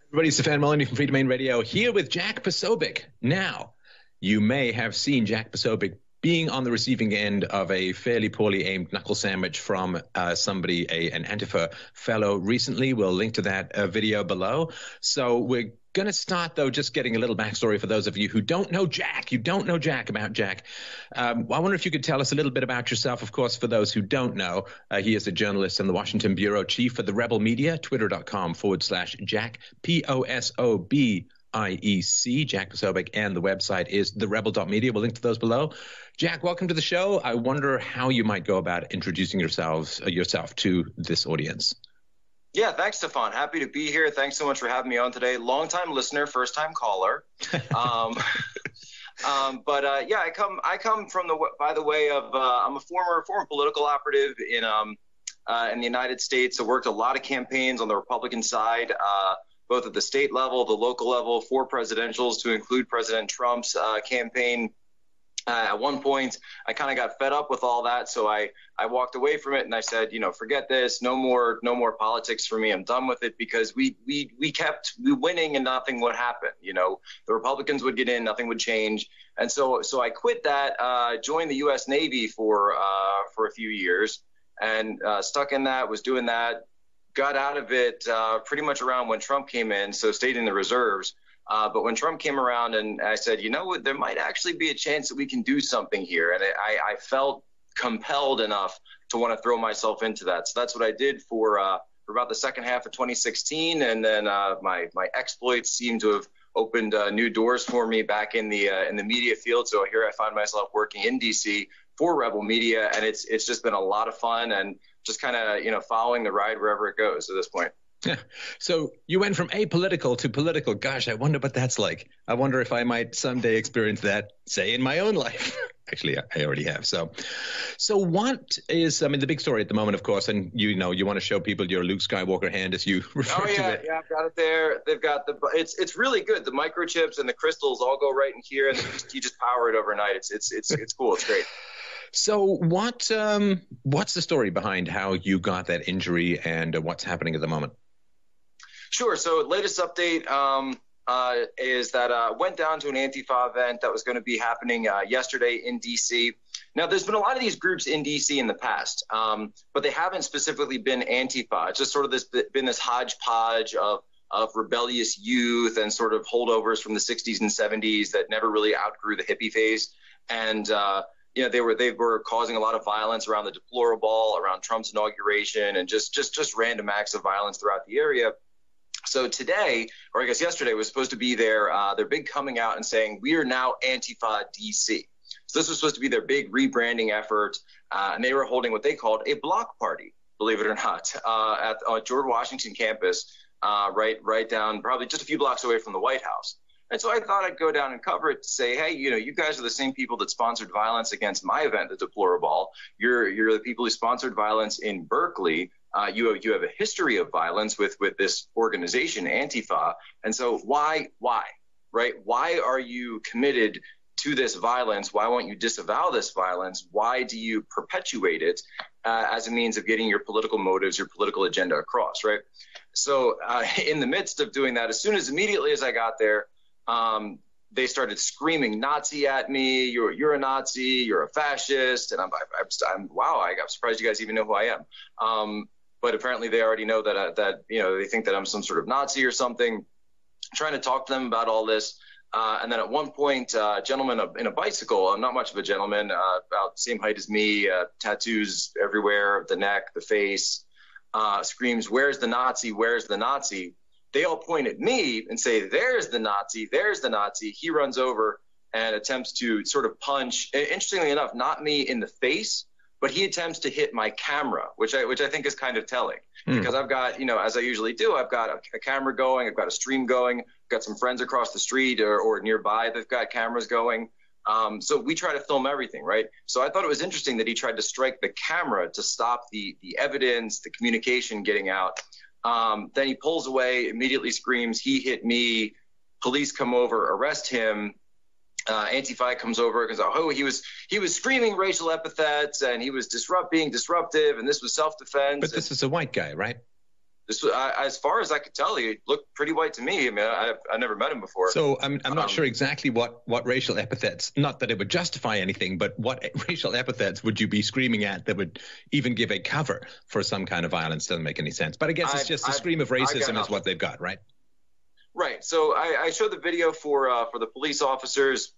Everybody, Stefan Molyneux from Free Domain Radio here with Jack Posobiec. Now, you may have seen Jack Posobiec being on the receiving end of a fairly poorly aimed knuckle sandwich from somebody, an Antifa fellow recently. We'll link to that video below. So we're going to start, though, just getting a little backstory for those of you who don't know Jack. You don't know Jack, about Jack. I wonder if you could tell us a little bit about yourself. Of course, for those who don't know, he is a journalist and the Washington bureau chief for the Rebel Media, twitter.com/Jack, POSOBIEC, Jack Posobiec, and the website is therebel.media. We'll link to those below. Jack, welcome to the show. I wonder how you might go about introducing yourself to this audience. Yeah, thanks, Stefan. Happy to be here. Thanks so much for having me on today. Long-time listener, first-time caller. Yeah, I come from by the way of I'm a former political operative in the United States. I worked a lot of campaigns on the Republican side, both at the state level, the local level, for presidentials, to include President Trump's campaign. At one point, I kind of got fed up with all that, so I walked away from it, and I said, forget this, no more politics for me. I'm done with it, because we kept winning and nothing would happen. The Republicans would get in, nothing would change, and so I quit that, joined the U.S. Navy for a few years, and stuck in that, was doing that, got out of it pretty much around when Trump came in, so stayed in the reserves. But when Trump came around, and I said, there might actually be a chance that we can do something here. And I felt compelled enough to want to throw myself into that. So that's what I did for about the second half of 2016. And then my exploits seem to have opened new doors for me back in the media field. So here I find myself working in D.C. for Rebel Media. And it's just been a lot of fun, and just kind of, following the ride wherever it goes at this point. Yeah. So you went from apolitical to political. Gosh, I wonder what that's like. I wonder if I might someday experience that, say, in my own life. Actually, I already have. So what is, the big story at the moment, of course, and you want to show people your Luke Skywalker hand, as you refer to it. Yeah, I've got it there. They've got it's really good. The microchips and the crystals all go right in here, and you just power it overnight. It's cool. It's great. So what's the story behind how you got that injury, and what's happening at the moment? Sure. So latest update is that I went down to an Antifa event that was going to be happening yesterday in D.C. Now, there's been a lot of these groups in D.C. in the past, but they haven't specifically been Antifa. It's just sort of been this hodgepodge of rebellious youth and sort of holdovers from the 60s and 70s that never really outgrew the hippie phase. And they were causing a lot of violence around the deplorable, around Trump's inauguration, and just random acts of violence throughout the area. So today, or I guess yesterday, was supposed to be their big coming out and saying, we are now Antifa DC. So this was supposed to be their big rebranding effort, and they were holding what they called a block party, believe it or not, at George Washington campus, right down probably just a few blocks away from the White House. And so I thought I'd go down and cover it to say, hey, you guys are the same people that sponsored violence against my event, the Deplorable. You're the people who sponsored violence in Berkeley. You have a history of violence with this organization, Antifa. And so why, right? Why are you committed to this violence? Why won't you disavow this violence? Why do you perpetuate it as a means of getting your political motives, your political agenda across, right? So in the midst of doing that, immediately as I got there, they started screaming Nazi at me. You're a Nazi. You're a fascist. And I'm surprised you guys even know who I am. But apparently they already know that they think that I'm some sort of Nazi or something. I'm trying to talk to them about all this. And then at one point, a gentleman in a bicycle, I'm not much of a gentleman, about the same height as me, tattoos everywhere, the neck, the face, screams, "Where's the Nazi? Where's the Nazi?" They all point at me and say, "There's the Nazi. There's the Nazi." He runs over and attempts to sort of punch, interestingly enough, not me in the face, but he attempts to hit my camera, which I think is kind of telling, because I've got, as I usually do, I've got a camera going, I've got a stream going, I've got some friends across the street or nearby that've got cameras going. So we try to film everything, right? So I thought it was interesting that he tried to strike the camera to stop the evidence, the communication getting out. Then he pulls away, immediately screams, "He hit me." Police come over, arrest him. Anti-Fi comes over because he was screaming racial epithets and he was being disruptive, and this was self-defense. But this is a white guy, right? This was, as far as I could tell, he looked pretty white to me. I mean, I never met him before. So I'm not sure exactly what racial epithets, not that it would justify anything, but what racial epithets would you be screaming at that would even give a cover for some kind of violence? Doesn't make any sense. But I guess it's just a scream of racism is what they've got, right? Right. So I showed the video for the police officers.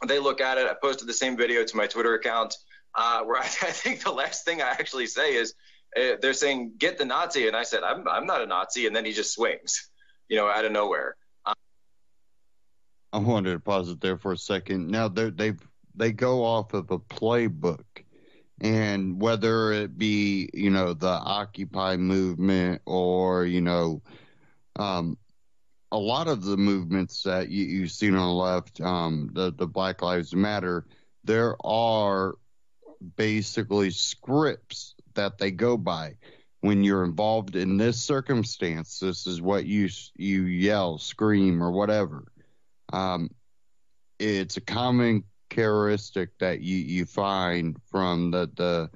They look at it. I posted the same video to my Twitter account where I think the last thing I actually say is they're saying, "Get the Nazi." And I said, I'm not a Nazi. And then he just swings, out of nowhere. I wanted to pause it there for a second. Now they go off of a playbook, and whether it be, the Occupy movement or, a lot of the movements that you've seen on the left, the Black Lives Matter, there are basically scripts that they go by. When you're involved in this circumstance, this is what you yell, scream, or whatever. It's a common characteristic that you find from the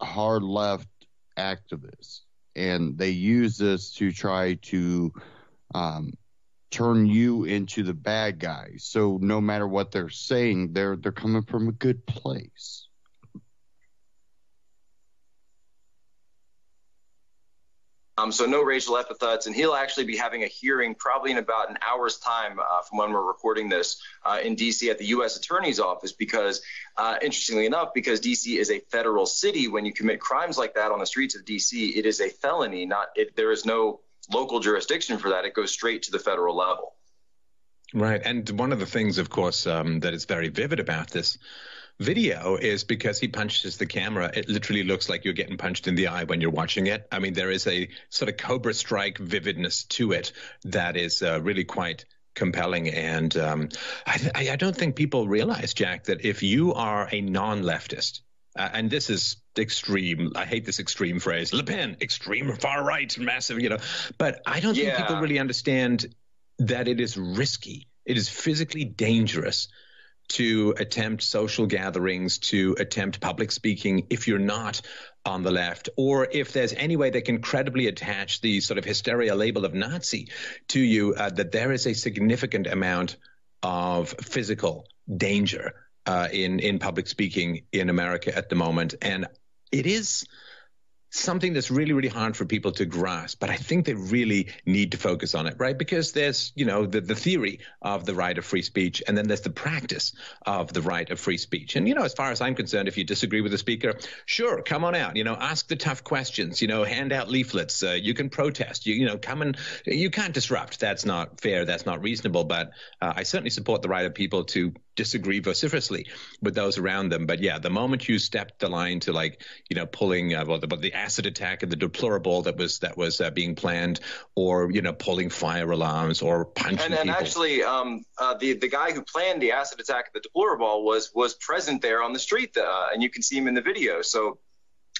hard left activists. And they use this to try to turn you into the bad guy. So no matter what they're saying, they're coming from a good place. So no racial epithets, and he'll actually be having a hearing probably in about an hour's time from when we're recording this in D.C. at the U.S. Attorney's Office, because interestingly enough, because D.C. is a federal city, when you commit crimes like that on the streets of D.C., it is a felony. There is no local jurisdiction for that. It goes straight to the federal level. Right. And one of the things, of course, that is very vivid about this video is because he punches the camera, it literally looks like you're getting punched in the eye when you're watching it. I mean, there is a sort of Cobra Strike vividness to it that is really quite compelling. And I don't think people realize, Jack, that if you are a non-leftist, and this is extreme, I hate this extreme phrase, Le Pen, extreme, far right, massive, but I don't think people really understand that it is risky. It is physically dangerous to attempt social gatherings, to attempt public speaking if you're not on the left, or if there's any way they can credibly attach the sort of hysteria label of Nazi to you, that there is a significant amount of physical danger in public speaking in America at the moment. And it is something that's really, really hard for people to grasp, but I think they really need to focus on it, right? Because there's, the theory of the right of free speech, and then there's the practice of the right of free speech. And, as far as I'm concerned, if you disagree with the speaker, sure, come on out, ask the tough questions, hand out leaflets, you can protest, come and you can't disrupt. That's not fair. That's not reasonable. But I certainly support the right of people to disagree vociferously with those around them. But yeah, the moment you step the line to pulling the acid attack and the deplorable that was being planned, or pulling fire alarms or punching people. And actually, the guy who planned the acid attack at the deplorable was present there on the street, and you can see him in the video. So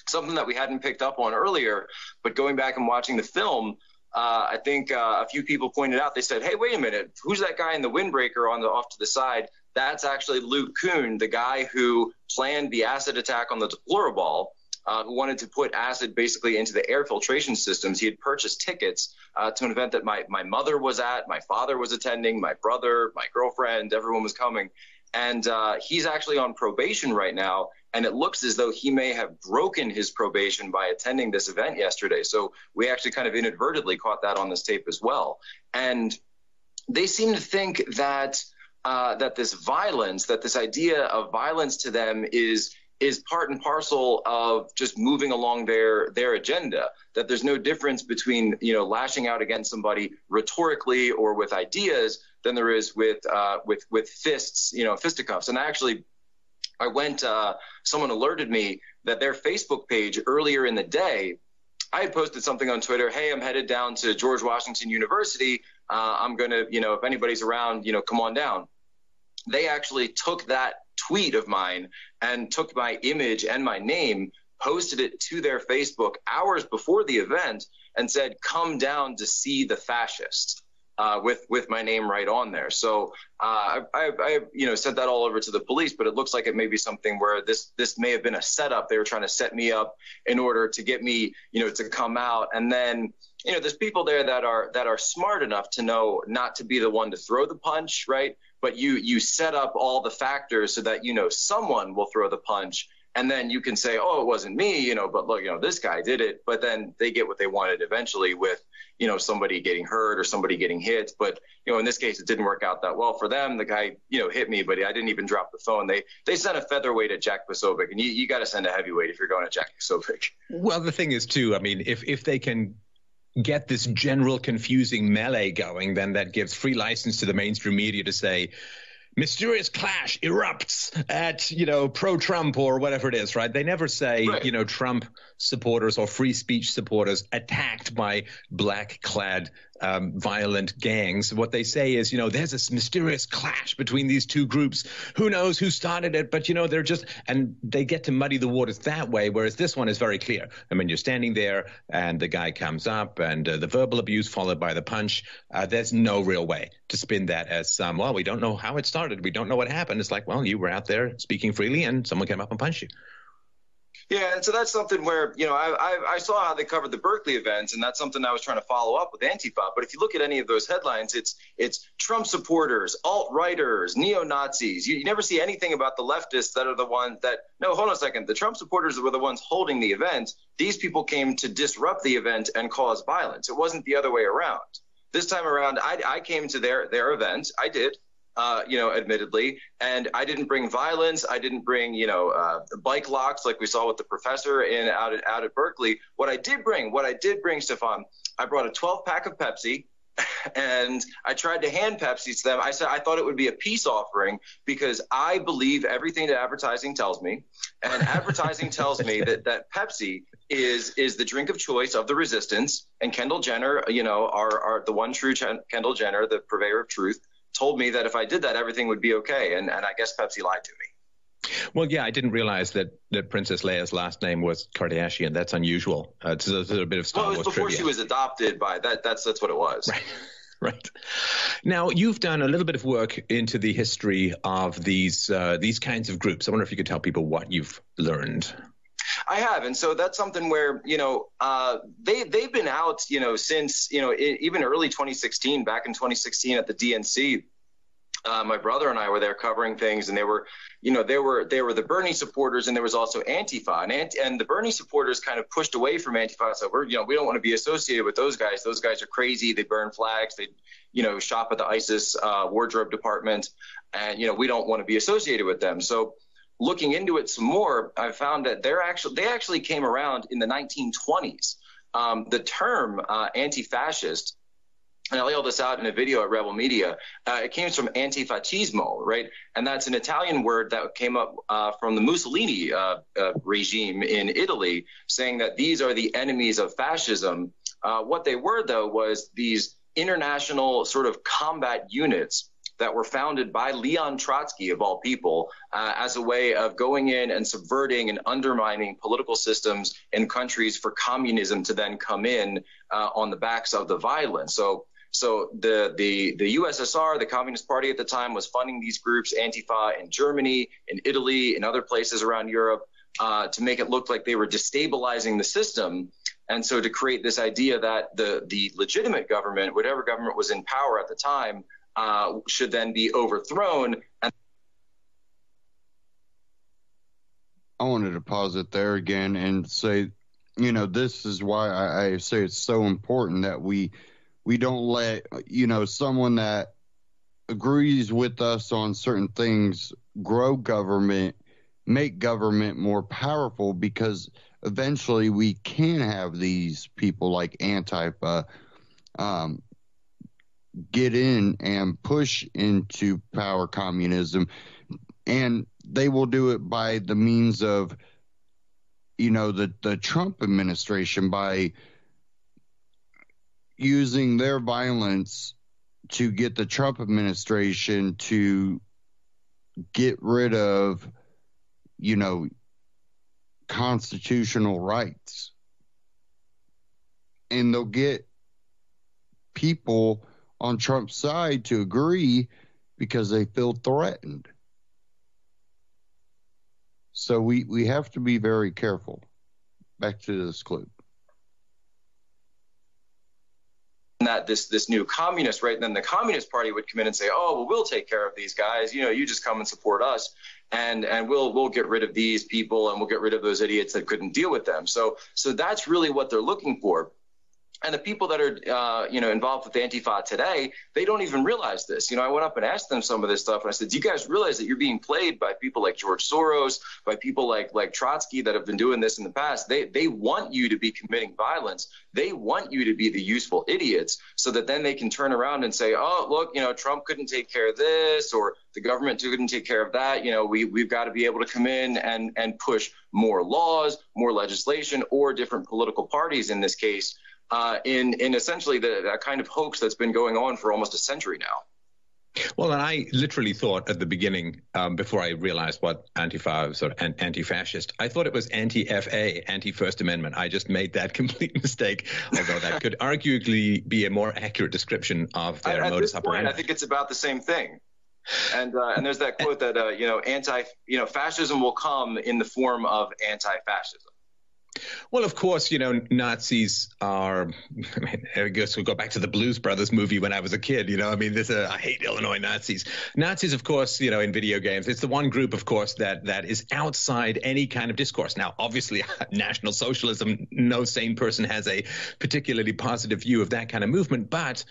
something that we hadn't picked up on earlier, but going back and watching the film, I think a few people pointed out. They said, "Hey, wait a minute, who's that guy in the windbreaker off to the side?" That's actually Luke Kuhn, the guy who planned the acid attack on the deplorable, who wanted to put acid basically into the air filtration systems. He had purchased tickets to an event that my mother was at, my father was attending, my brother, my girlfriend, everyone was coming. And he's actually on probation right now. And it looks as though he may have broken his probation by attending this event yesterday. So we actually kind of inadvertently caught that on this tape as well. And they seem to think that that this idea of violence to them is is part and parcel of just moving along their agenda. That there's no difference between, lashing out against somebody rhetorically or with ideas than there is with fists, fisticuffs. And I went, someone alerted me that their Facebook page earlier in the day, I had posted something on Twitter. Hey, I'm headed down to George Washington University. I'm going to, if anybody's around, come on down. They actually took that tweet of mine and took my image and my name, posted it to their Facebook hours before the event and said, come down to see the fascists. With my name right on there. So I sent that all over to the police, but it looks like it may be something where this may have been a setup. They were trying to set me up in order to get me, to come out. And then, there's people there that are smart enough to know not to be the one to throw the punch, right? But you set up all the factors so that, someone will throw the punch. And then you can say, oh, it wasn't me, but look, this guy did it. But then they get what they wanted eventually with, somebody getting hurt or somebody getting hit. But, in this case, it didn't work out that well for them. The guy, hit me, but I didn't even drop the phone. They sent a featherweight at Jack Posobiec, and you got to send a heavyweight if you're going to Jack Posobiec. Well, the thing is, too, I mean, if they can get this general confusing melee going, then that gives free license to the mainstream media to say, mysterious clash erupts at, pro-Trump or whatever it is, right? They never say, right. Trump supporters or free speech supporters attacked by black-clad violent gangs. What they say is, there's this mysterious clash between these two groups. Who knows who started it? But, they're just – and they get to muddy the waters that way, whereas this one is very clear. I mean, you're standing there and the guy comes up and the verbal abuse followed by the punch. There's no real way to spin that as well, we don't know how it started. We don't know what happened. It's like, well, you were out there speaking freely and someone came up and punched you. Yeah, and so that's something where, I saw how they covered the Berkeley events, and that's something I was trying to follow up with Antifa. But if you look at any of those headlines, it's Trump supporters, alt-righters, neo-Nazis. You never see anything about the leftists that are the ones that – no, hold on a second. The Trump supporters were the ones holding the event. These people came to disrupt the event and cause violence. It wasn't the other way around. This time around, I came to their event. I did. Admittedly, and I didn't bring violence. I didn't bring, bike locks like we saw with the professor out at Berkeley. What I did bring, Stefan, I brought a 12-pack of Pepsi, and I tried to hand Pepsi to them. I said I thought it would be a peace offering because I believe everything that advertising tells me, and advertising tells me that Pepsi is the drink of choice of the resistance, and Kendall Jenner, are the one true Kendall Jenner, the purveyor of truth, told me that if I did that, everything would be okay. And I guess Pepsi lied to me. Well, yeah, I didn't realize that Princess Leia's last name was Kardashian. That's unusual. It's a bit of Star Wars trivia. Well, it was before trivia. She was adopted by that. That's what it was. Right. Now, you've done a little bit of work into the history of these kinds of groups. I wonder if you could tell people what you've learned. I have. And so that's something where, they've been out, since, even early 2016, back in 2016 at the DNC. My brother and I were there covering things, and they were the Bernie supporters, and there was also Antifa, and the Bernie supporters kind of pushed away from Antifa. So we don't want to be associated with those guys. Those guys are crazy. They burn flags. They, shop at the ISIS wardrobe department, and we don't want to be associated with them. So looking into it some more, I found that they actually came around in the 1920s. The term anti-fascist, and I lay all this out in a video at Rebel Media, it came from antifascismo, right? And that's an Italian word that came up from the Mussolini regime in Italy, saying that these are the enemies of fascism. What they were, though, was these international sort of combat units that were founded by Leon Trotsky, of all people, as a way of going in and subverting and undermining political systems in countries for communism to then come in on the backs of the violence. So the USSR, the Communist Party at the time, was funding these groups, Antifa, in Germany, in Italy, in other places around Europe, to make it look like they were destabilizing the system. And so to create this idea that the legitimate government, whatever government was in power at the time, should then be overthrown. And I wanted to pause it there again and say, this is why I say it's so important that we don't let, someone that agrees with us on certain things grow government, make government more powerful, because eventually we can have these people like Antifa get in and push into power communism, and they will do it by the means of, the Trump administration, by using their violence to get the Trump administration to get rid of, constitutional rights. And they'll get people on Trump's side to agree because they feel threatened. So we have to be very careful. Back to this clip. That this new communist, right? And then the Communist Party would come in and say, oh, well, we'll take care of these guys. You just come and support us, and we'll get rid of these people, and we'll get rid of those idiots that couldn't deal with them. So that's really what they're looking for. And the people that are, involved with Antifa today, they don't even realize this. I went up and asked them some of this stuff, and I said, do you guys realize that you're being played by people like George Soros, by people like Trotsky that have been doing this in the past? They want you to be committing violence. They want you to be the useful idiots, so that then they can turn around and say, oh, look, Trump couldn't take care of this, or the government couldn't take care of that. We've got to be able to come in and push more laws, more legislation, or different political parties in this case, in essentially the kind of hoax that's been going on for almost a century now. Well, and I literally thought at the beginning, before I realized what Antifa was, sort of anti-fascist, I thought it was anti-FA, anti-First Amendment. I just made that complete mistake, although that could arguably be a more accurate description of their modus operandi. I think it's about the same thing. And there's that quote that fascism will come in the form of anti-fascism. Well, of course, Nazis are, I guess we'll go back to the Blues Brothers movie when I was a kid, I hate Illinois Nazis. Nazis, of course, in video games, it's the one group, of course, that is outside any kind of discourse. Now, obviously, National Socialism, no sane person has a particularly positive view of that kind of movement, but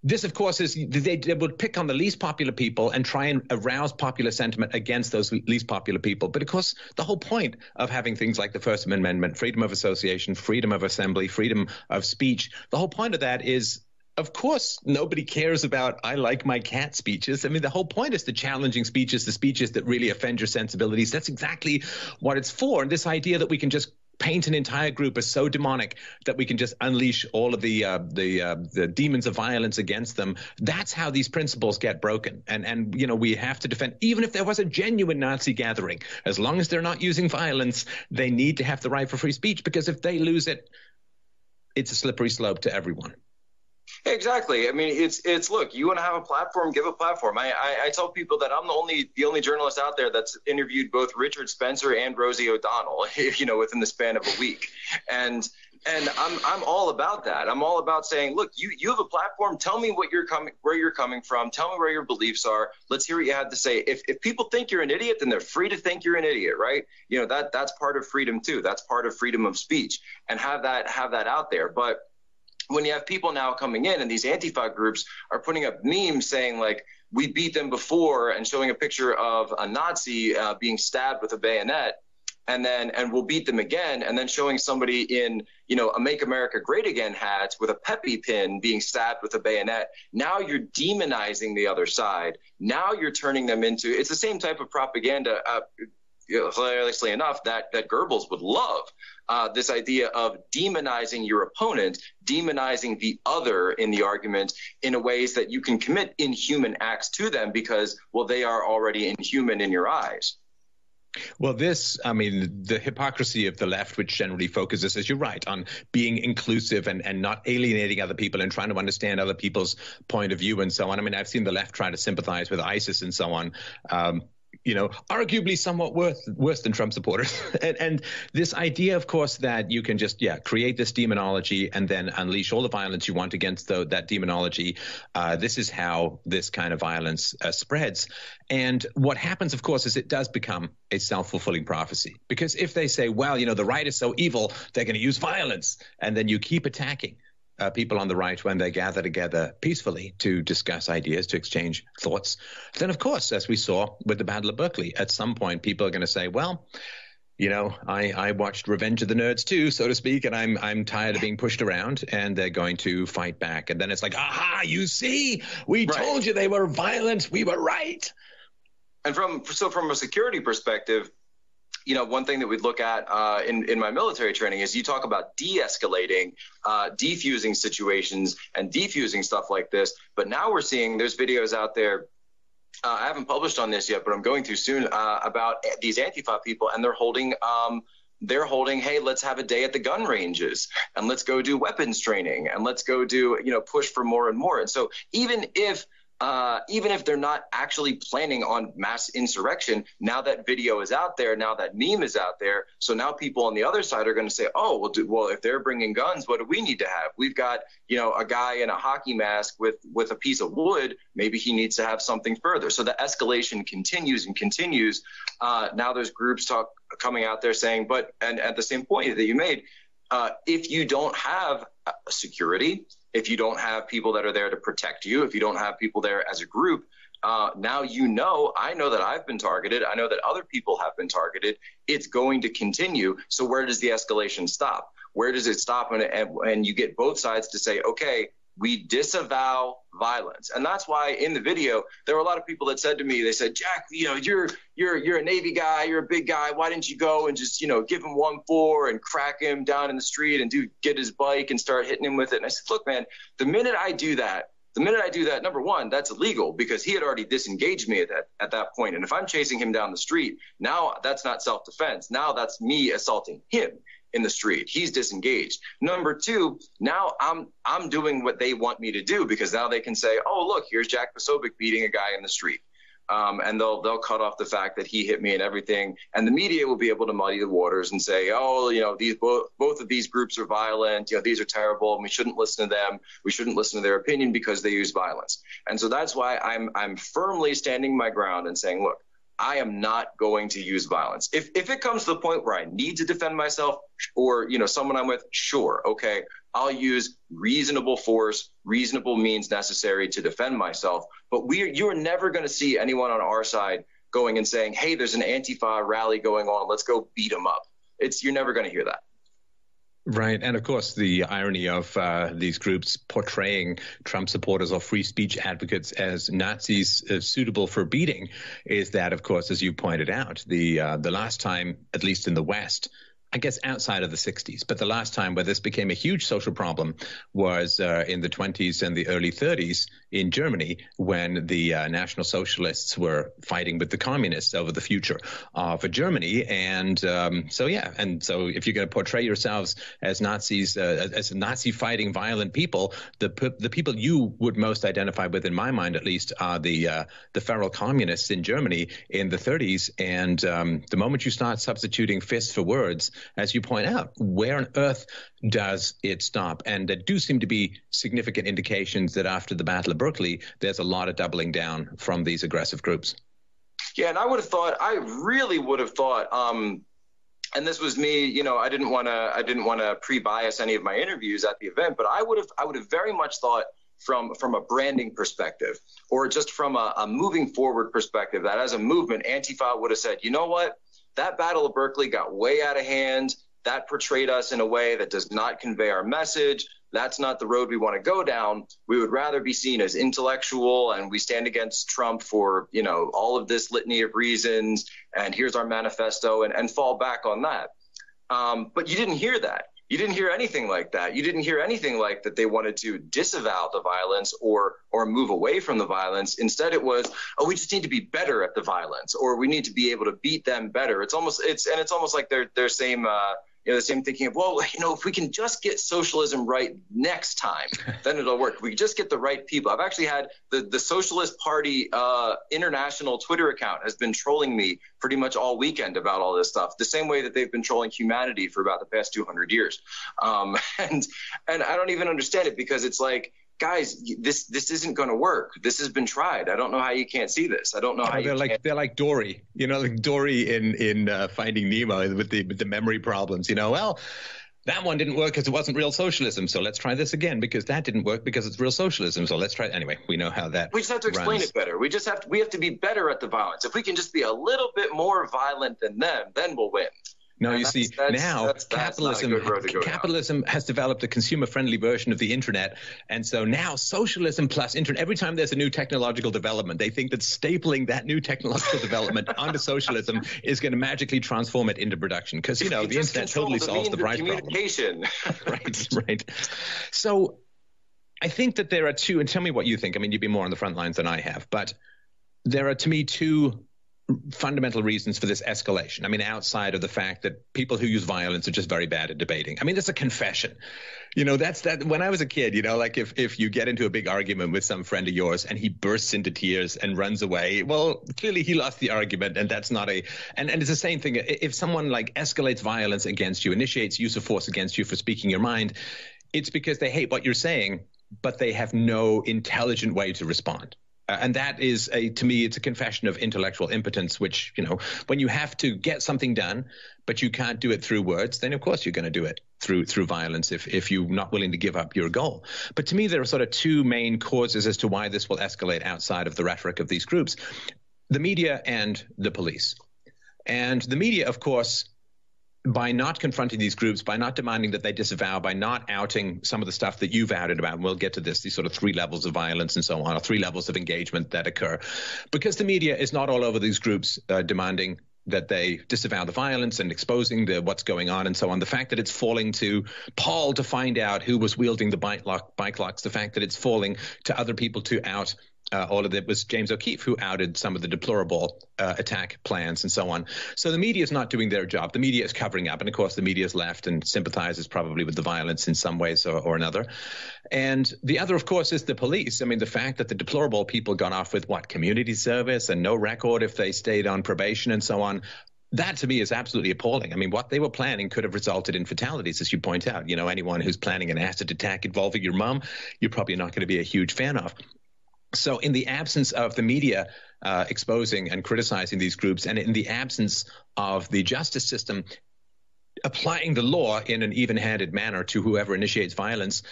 this, of course, is they would pick on the least popular people and try and arouse popular sentiment against those least popular people. But, of course, the whole point of having things like the First Amendment, freedom of association, freedom of assembly, freedom of speech, the whole point of that is, of course, nobody cares about I like my cat speeches. I mean, the whole point is the challenging speeches, the speeches that really offend your sensibilities. That's exactly what it's for. And this idea that we can just paint an entire group as so demonic that we can just unleash all of the demons of violence against them. That's how these principles get broken. And we have to defend, even if there was a genuine Nazi gathering, as long as they're not using violence, they need to have the right for free speech, because if they lose it, it's a slippery slope to everyone. Exactly. I mean, it's look, you want to have a platform, give a platform. I tell people that I'm the only journalist out there that's interviewed both Richard Spencer and Rosie O'Donnell, within the span of a week. And I'm all about that. I'm all about saying, look, you have a platform. Tell me where you're coming from. Tell me where your beliefs are. Let's hear what you have to say. If people think you're an idiot, then they're free to think you're an idiot, right? That's part of freedom too. That's part of freedom of speech, and have that out there. But when you have people now coming in and these Antifa groups are putting up memes saying like, we beat them before, and showing a picture of a Nazi being stabbed with a bayonet, and we'll beat them again, and then showing somebody in, a Make America Great Again hat with a Pepe pin being stabbed with a bayonet. Now you're demonizing the other side. Now you're turning them into, it's the same type of propaganda, hilariously enough, that Goebbels would love. This idea of demonizing your opponent, demonizing the other in the argument in a ways that you can commit inhuman acts to them because, well, they are already inhuman in your eyes. Well, the hypocrisy of the left, which generally focuses, as you're right, on being inclusive and not alienating other people and trying to understand other people's point of view and so on. I mean, I've seen the left try to sympathize with ISIS and so on. Arguably somewhat worse than Trump supporters. and this idea, of course, that you can just, create this demonology and then unleash all the violence you want against that demonology. This is how this kind of violence spreads. And what happens, of course, is it does become a self-fulfilling prophecy. Because if they say, well, the right is so evil, they're going to use violence, and then you keep attacking people on the right, when they gather together peacefully to discuss ideas, to exchange thoughts, then of course, as we saw with the Battle of Berkeley, at some point people are going to say, well, I watched Revenge of the Nerds too, so to speak, and I'm tired of being pushed around, and they're going to fight back. And then it's like, aha, you see, we told you they were violent. We were right. And from a security perspective, one thing that we'd look at in my military training is you talk about de-escalating, defusing situations and defusing stuff like this. But now we're seeing there's videos out there. I haven't published on this yet, but I'm going to soon about these Antifa people, and they're holding, hey, let's have a day at the gun ranges, and let's go do weapons training, and let's go do, push for more and more. And so even if they're not actually planning on mass insurrection, now that video is out there, now that meme is out there, so now people on the other side are going to say, oh, well, if they're bringing guns, what do we need to have? We've got, a guy in a hockey mask with a piece of wood. Maybe he needs to have something further. So the escalation continues and continues. Now there's groups coming out there saying, and at the same point that you made, if you don't have security, if you don't have people that are there to protect you, if you don't have people there as a group, now I know that I've been targeted. I know that other people have been targeted. It's going to continue. So where does the escalation stop? Where does it stop? And you get both sides to say, okay, we disavow violence. And that's why in the video, there were a lot of people that said to me, they said, Jack, you're a Navy guy, you're a big guy. Why didn't you go and just, give him 1-4 and crack him down in the street and get his bike and start hitting him with it? And I said, look, man, the minute I do that, number one, that's illegal because he had already disengaged me at that point. And if I'm chasing him down the street, now that's not self-defense. Now that's me assaulting him in the street. He's disengaged. Number two, now I'm doing what they want me to do because now they can say, oh, look, here's Jack Posobiec beating a guy in the street. And they'll cut off the fact that he hit me and everything. And the media will be able to muddy the waters and say, oh, these both of these groups are violent. These are terrible, and we shouldn't listen to them. We shouldn't listen to their opinion because they use violence. And so that's why I'm firmly standing my ground and saying, look, I am not going to use violence. If it comes to the point where I need to defend myself or, someone I'm with, sure, okay, I'll use reasonable force, reasonable means necessary to defend myself. But you're never going to see anyone on our side going and saying, hey, there's an Antifa rally going on. Let's go beat them up. You're never going to hear that. Right. And of course, the irony of these groups portraying Trump supporters or free speech advocates as Nazis suitable for beating is that, of course, as you pointed out, the last time, at least in the West, I guess outside of the 60s, but the last time where this became a huge social problem was in the 20s and the early 30s in Germany when the National Socialists were fighting with the communists over the future for Germany. And so if you're going to portray yourselves as Nazis, as Nazi fighting violent people, the people you would most identify with, in my mind at least, are the feral communists in Germany in the 30s. And the moment you start substituting fists for words, as you point out, where on earth does it stop? And there do seem to be significant indications that after the Battle of Berkeley, there's a lot of doubling down from these aggressive groups. Yeah, and I really would have thought, and this was me, I didn't want to pre-bias any of my interviews at the event, but I would have very much thought from a branding perspective or just from a moving forward perspective that as a movement, Antifa would have said, you know what? That Battle of Berkeley got way out of hand. That portrayed us in a way that does not convey our message. That's not the road we want to go down. We would rather be seen as intellectual, and we stand against Trump for, all of this litany of reasons, and here's our manifesto, and fall back on that. But you didn't hear that. You didn't hear anything like that. You didn't hear anything like that they wanted to disavow the violence or move away from the violence. Instead, it was, we just need to be better at the violence, or we need to be able to beat them better. It's almost like their same the same thinking of, if we can just get socialism right next time, then it'll work. If we just get the right people. I've actually had the Socialist Party international Twitter account has been trolling me pretty much all weekend about all this stuff, the same way that they've been trolling humanity for about the past 200 years. And I don't even understand it because it's like, guys, this isn't going to work. This has been tried. I don't know how you can't see this. I don't know how they're like Dory, like Dory in Finding Nemo with the memory problems. Well, that one didn't work because it wasn't real socialism. So let's try this again because that didn't work because it's real socialism. So let's try it. Anyway, we know how that We just have to explain it better. We have to be better at the violence. If we can just be a little bit more violent than them, then we'll win. No, you see, now capitalism has developed a consumer-friendly version of the internet. And so now socialism plus internet, every time there's a new technological development, they think that stapling that new technological development onto socialism is going to magically transform it into production. Because, the internet totally solves the price communication. Problem. Right. So I think that there are two, and tell me what you think. I mean, you've been more on the front lines than I have. But there are, to me, two fundamental reasons for this escalation. I mean, outside of the fact that people who use violence are just very bad at debating. I mean, that's a confession. That's that. When I was a kid, like if you get into a big argument with some friend of yours and he bursts into tears and runs away, well, clearly he lost the argument, and that's not and it's the same thing. If someone like escalates violence against you, initiates use of force against you for speaking your mind, it's because they hate what you're saying, but they have no intelligent way to respond. And that is, to me, it's a confession of intellectual impotence, which, when you have to get something done, but you can't do it through words, then, of course, you're going to do it through violence if you're not willing to give up your goal. But to me, there are sort of two main causes as to why this will escalate outside of the rhetoric of these groups: the media and the police. And the media, of course, by not confronting these groups, by not demanding that they disavow, by not outing some of the stuff that you've outed about, and we'll get to this, these sort of 3 levels of violence and so on, or 3 levels of engagement that occur, because the media is not all over these groups demanding that they disavow the violence and exposing what's going on and so on. The fact that it's falling to Paul to find out who was wielding the bike locks, the fact that it's falling to other people to out all of it was James O'Keefe, who outed some of the deplorable attack plans and so on. So the media is not doing their job. The media is covering up. And, of course, the media is left and sympathizes probably with the violence in some ways or another. And the other, of course, is the police. I mean, the fact that the deplorable people got off with, community service and no record if they stayed on probation and so on. That, to me, is absolutely appalling. I mean, what they were planning could have resulted in fatalities, as you point out. Anyone who's planning an acid attack involving your mom, you're probably not going to be a huge fan of. So in the absence of the media exposing and criticizing these groups, and in the absence of the justice system applying the law in an even-handed manner to whoever initiates violence,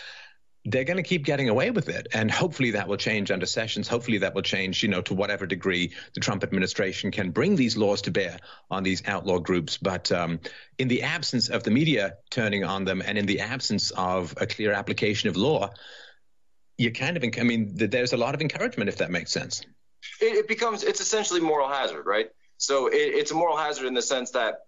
they're going to keep getting away with it. And hopefully that will change under Sessions. Hopefully that will change, to whatever degree the Trump administration can bring these laws to bear on these outlaw groups. But in the absence of the media turning on them, and in the absence of a clear application of law, you there's a lot of encouragement, if that makes sense. It's essentially moral hazard, right? So it's a moral hazard in the sense that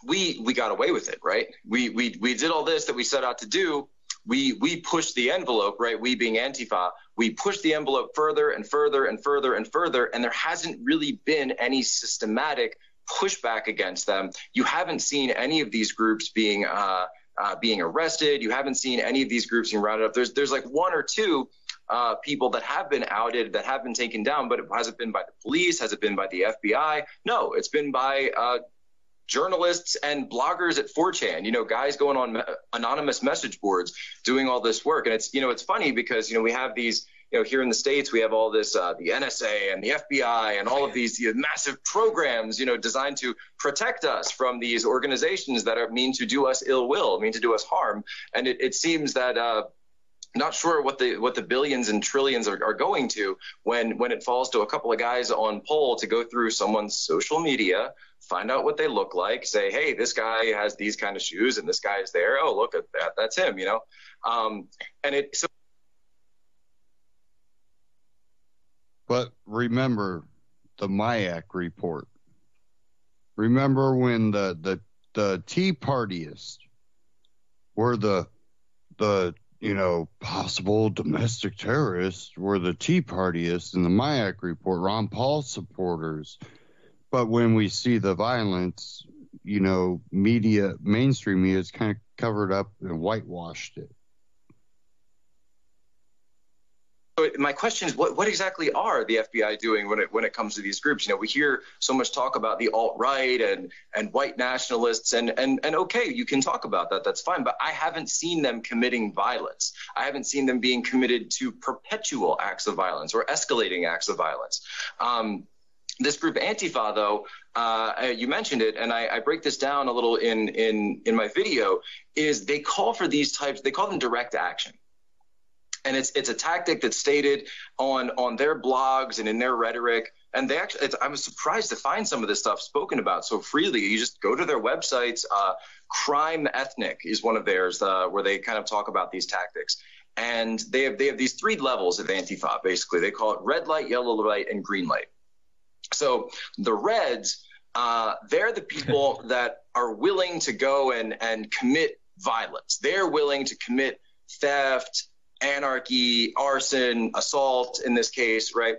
we got away with it, right? We did all this that we set out to do. We pushed the envelope, right? We being Antifa, we pushed the envelope further and further and further and further, and there hasn't really been any systematic pushback against them. You haven't seen any of these groups being arrested. You haven't seen any of these groups being rounded up. There's like 1 or 2 people that have been outed, that have been taken down, but has it been by the police? Has it been by the FBI? No, it's been by journalists and bloggers at 4chan, guys going on anonymous message boards doing all this work. And it's funny because, we have these, here in the States, we have all this, the NSA and the FBI and all of these massive programs, designed to protect us from these organizations that mean to do us ill will, mean to do us harm. And it seems that not sure what the billions and trillions are going to when it falls to a couple of guys on poll to go through someone's social media, find out what they look like, say, hey, this guy has these kind of shoes and this guy is there. Oh, look at that. That's him, But remember the Mayak report. Remember when the Tea Partyists were the possible domestic terrorists were the Tea Partyists in the Mayak report, Ron Paul supporters. But when we see the violence, media, mainstream media has kind of covered up and whitewashed it. My question is, what exactly are the FBI doing when it comes to these groups? We hear so much talk about the alt-right and white nationalists, and okay, you can talk about that. That's fine. But I haven't seen them committing violence. I haven't seen them being committed to perpetual acts of violence or escalating acts of violence. This group Antifa, though, you mentioned it, and I break this down a little in my video, is they call for these types, they call them direct action. And it's a tactic that's stated on their blogs and in their rhetoric. And they actually, I was surprised to find some of this stuff spoken about so freely. You just go to their websites. Crime Ethnic is one of theirs, where they kind of talk about these tactics. And they have these 3 levels of Antifa, basically. They call it red light, yellow light, and green light. So the reds, they're the people that are willing to go and commit violence. They're willing to commit theft, anarchy, arson, assault in this case, right?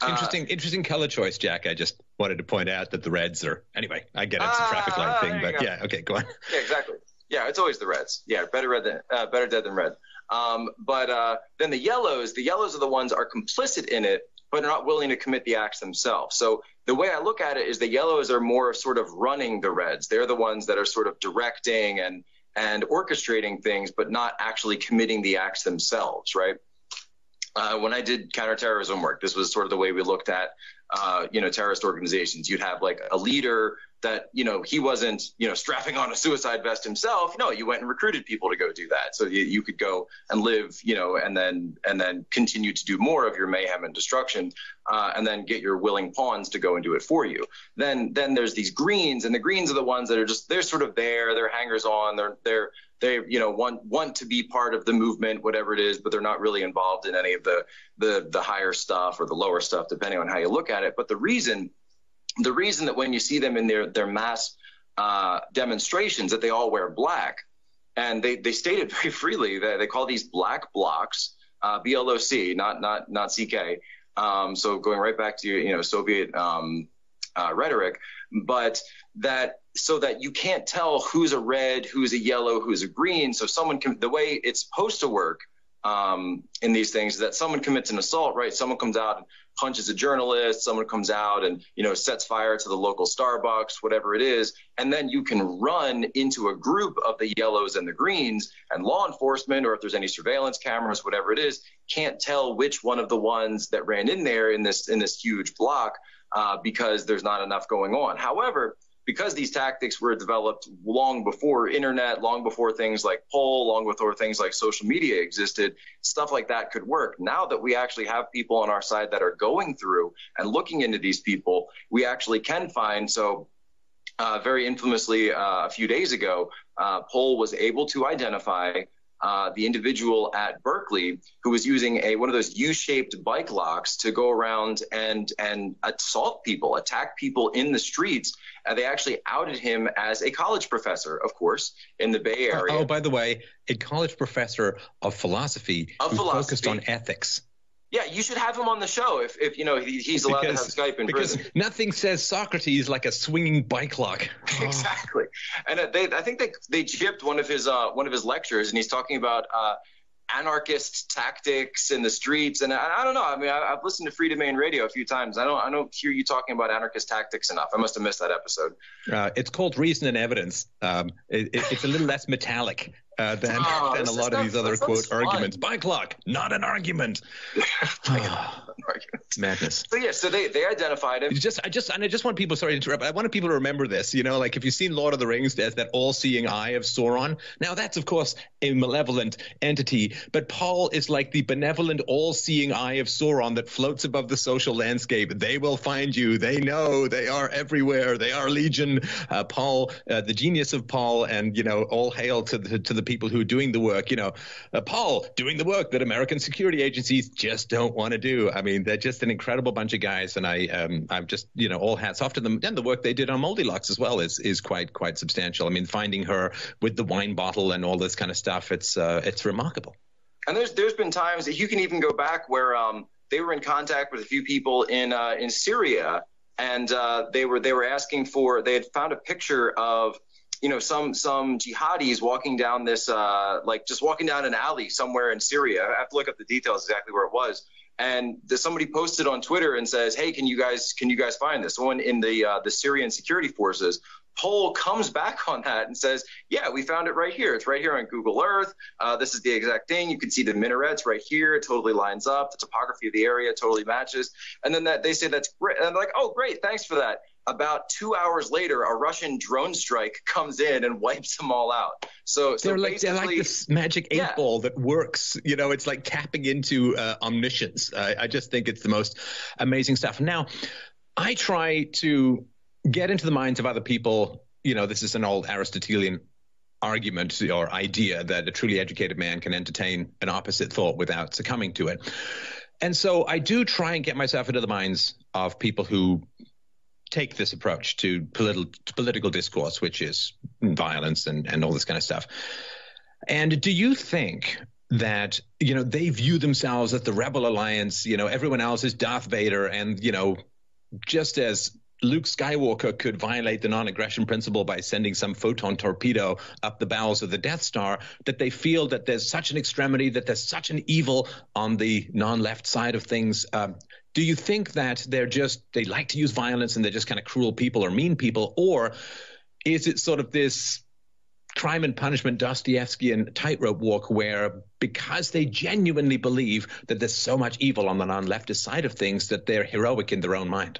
Interesting color choice, Jack. I just wanted to point out that the reds are, anyway, I get it's a traffic light thing, but yeah, okay, go on. Yeah, exactly. Yeah, it's always the reds. Yeah, better dead than red. But then the yellows are the ones are complicit in it, but are not willing to commit the acts themselves. So the way I look at it is the yellows are more sort of running the reds. They're the ones that are sort of directing and orchestrating things, but not actually committing the acts themselves, right? When I did counterterrorism work, this was sort of the way we looked at, terrorist organizations. You'd have like a leader that, he wasn't, strapping on a suicide vest himself. No, you went and recruited people to go do that. So you could go and live, and then continue to do more of your mayhem and destruction, and then get your willing pawns to go and do it for you. Then there's these greens, and the greens are the ones that are just, they're sort of there, they're hangers on, they want to be part of the movement, whatever it is, but they're not really involved in any of the higher stuff or the lower stuff, depending on how you look at it. But the reason that when you see them in their mass demonstrations that they all wear black, and they stated very freely that they call these black blocs, BLOC, not CK. So going right back to Soviet rhetoric, but so that you can't tell who's a red, who's a yellow, who's a green. So the way it's supposed to work in these things is that someone commits an assault, right? Someone comes out and punches a journalist, someone comes out and, sets fire to the local Starbucks, whatever it is. And then you can run into a group of the yellows and the greens, and law enforcement, or if there's any surveillance cameras, whatever it is, can't tell which one of the ones that ran in there in this huge block, because there's not enough going on. However, because these tactics were developed long before internet, long before things like poll, long before things like social media existed, stuff like that could work. Now that we actually have people on our side that are going through and looking into these people, we actually can find. So very infamously, a few days ago, poll was able to identify the individual at Berkeley who was using one of those U-shaped bike locks to go around and assault people, attack people in the streets. They actually outed him as a college professor, of course, in the Bay Area. Oh, by the way, a college professor of philosophy who focused on ethics. Yeah, you should have him on the show if he's allowed to have Skype in prison. Because nothing says Socrates like a swinging bike lock. Exactly, and I think they chipped one of his lectures, and he's talking about anarchist tactics in the streets. And I don't know. I mean, I've listened to Free Domain Radio a few times. I don't hear you talking about anarchist tactics enough. I must have missed that episode. It's called Reason and Evidence. It's a little less metallic than a lot of these other quote arguments. Bike lock, not an argument. Madness. So they identified him. I just want people, sorry to interrupt, but I wanted people to remember this, like if you've seen Lord of the Rings, there's that all-seeing eye of Sauron. Now that's of course a malevolent entity, but Paul is like the benevolent all-seeing eye of Sauron that floats above the social landscape. They will find you. They know they are everywhere. They are legion. Paul, the genius of Paul, and all hail to the people who are doing the work. Paul doing the work that American security agencies just don't want to do. I mean, they're just an incredible bunch of guys, and I'm just all hats off to them. And the work they did on Moldylocks as well is quite substantial. I mean, finding her with the wine bottle and all this kind of stuff, it's remarkable. And there's been times that you can even go back where they were in contact with a few people in Syria, and they were asking for, they had found a picture of some jihadis walking down this just walking down an alley somewhere in Syria. I have to look up the details exactly where it was. And somebody posted on Twitter and says, "Hey, can you guys find this?" Someone in the Syrian security forces poll comes back on that and says, yeah, we found it right here. It's right here on Google Earth. This is the exact thing. You can see the minarets right here. It totally lines up. The topography of the area totally matches. And then they say that's great. And I'm like, oh, great. Thanks for that. About 2 hours later, a Russian drone strike comes in and wipes them all out. So they're like this magic 8-ball that works. You know, it's like tapping into omniscience. I just think it's the most amazing stuff. Now, I try to get into the minds of other people. You know, this is an old Aristotelian argument or idea that a truly educated man can entertain an opposite thought without succumbing to it. And so I do try and get myself into the minds of people who take this approach to political discourse, which is violence and all this kind of stuff. And do you think that, you know, they view themselves as the Rebel Alliance, you know, everyone else is Darth Vader, and, you know, just as Luke Skywalker could violate the non-aggression principle by sending some photon torpedo up the bowels of the Death Star, that they feel that there's such an extremity, that there's such an evil on the non-left side of things? Do you think that they like to use violence and they're just kind of cruel people or mean people? Or is it sort of this crime and punishment Dostoevskian tightrope walk where, because they genuinely believe that there's so much evil on the non-leftist side of things, that they're heroic in their own mind?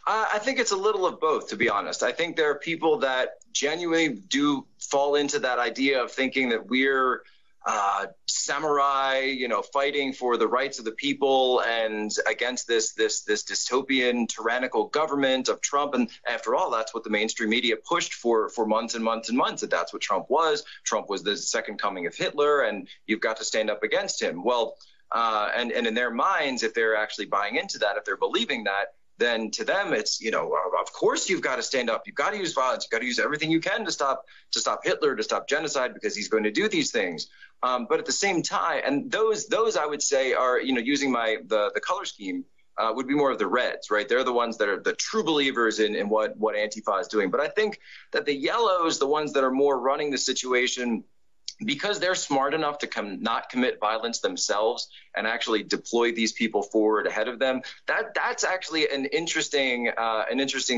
I think it's a little of both, to be honest. I think there are people that genuinely do fall into that idea of thinking that we're samurai, you know, fighting for the rights of the people and against this dystopian tyrannical government of Trump. And after all, that's what the mainstream media pushed for months and months and months, that that's what Trump was. Trump was the second coming of Hitler, and you've got to stand up against him. Well, and in their minds, if they're actually buying into that, if they're believing that, then to them it's, you know, of course you've got to stand up. You've got to use violence. You've got to use everything you can to stop Hitler, to stop genocide, because he's going to do these things. But at the same time, and those I would say are, you know, using the color scheme would be more of the reds, right? They're the ones that are the true believers in what Antifa is doing. But I think that the yellows, the ones that are more running the situation, because they're smart enough to not commit violence themselves and actually deploy these people forward ahead of them, that's actually an interesting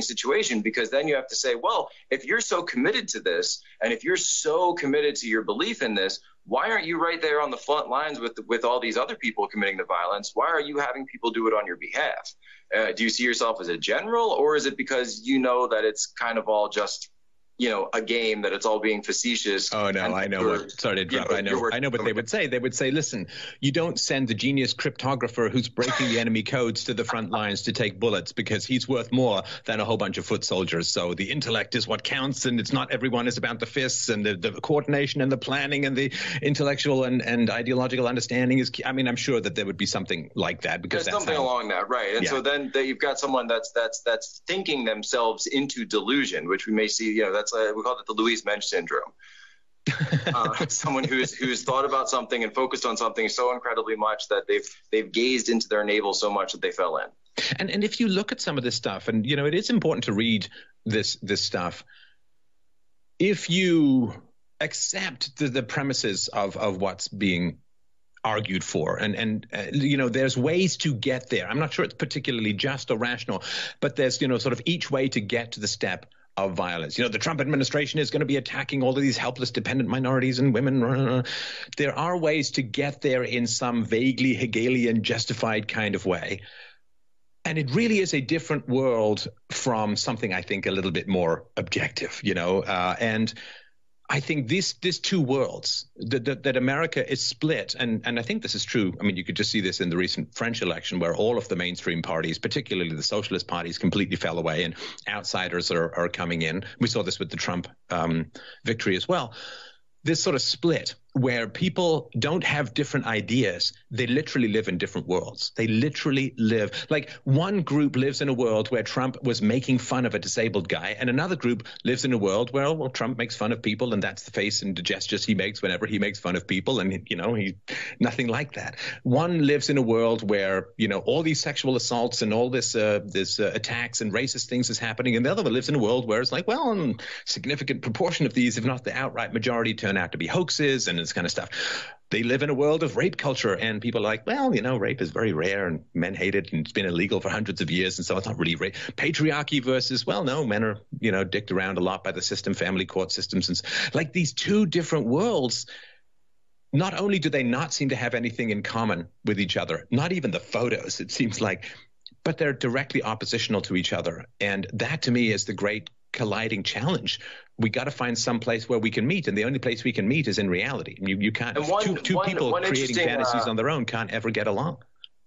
situation, because then you have to say, well, if you're so committed to this, and if you're so committed to your belief in this, why aren't you right there on the front lines with all these other people committing the violence? Why are you having people do it on your behalf? Do you see yourself as a general, or is it because you know that it's kind of all just, you know, a game, that it's all being facetious? Oh, no, I know. Sorry to interrupt. I know what they would say. They would say, listen, you don't send the genius cryptographer who's breaking the enemy codes to the front lines to take bullets, because he's worth more than a whole bunch of foot soldiers. So the intellect is what counts, and it's not everyone is about the fists, and the coordination and the planning and the intellectual and ideological understanding is. I mean, I'm sure that there would be something like that, because there's something along that, right? And so then you've got someone that's thinking themselves into delusion, which we may see, you know, that's we call it the Louise Mensch syndrome. Someone who's thought about something and focused on something so incredibly much that they've gazed into their navel so much that they fell in. And if you look at some of this stuff, and, you know, it is important to read this stuff, if you accept the premises of what's being argued for, and you know, there's ways to get there. I'm not sure it's particularly just or rational, but there's, you know, sort of each way to get to the step of violence. You know, the Trump administration is going to be attacking all of these helpless dependent minorities and women. There are ways to get there in some vaguely Hegelian justified kind of way. And it really is a different world from something, I think, a little bit more objective, you know, and I think these two worlds, that America is split, and I think this is true. I mean, you could just see this in the recent French election, where all of the mainstream parties, particularly the socialist parties, completely fell away, and outsiders are coming in. We saw this with the Trump victory as well. This sort of split where people don't have different ideas. They literally live in different worlds. They literally live, like, one group lives in a world where Trump was making fun of a disabled guy, and another group lives in a world where, well, Trump makes fun of people, and that's the face and the gestures he makes whenever he makes fun of people, and, you know, he's nothing like that. One lives in a world where, you know, all these sexual assaults and all this attacks and racist things is happening, and the other one lives in a world where it's like, well, a significant proportion of these, if not the outright majority, turn out to be hoaxes, and this kind of stuff. They live in a world of rape culture, and people are like, well, rape is very rare and men hate it and it's been illegal for hundreds of years. And so it's not really rape. Patriarchy versus, well, no, men are, dicked around a lot by the system, family court systems. And like these two different worlds, not only do they not seem to have anything in common with each other, not even the photos, it seems like, but they're directly oppositional to each other. And that to me is the great colliding challenge. We got to find some place where we can meet, and the only place we can meet is in reality. You can't. Two people creating fantasies on their own can't ever get along.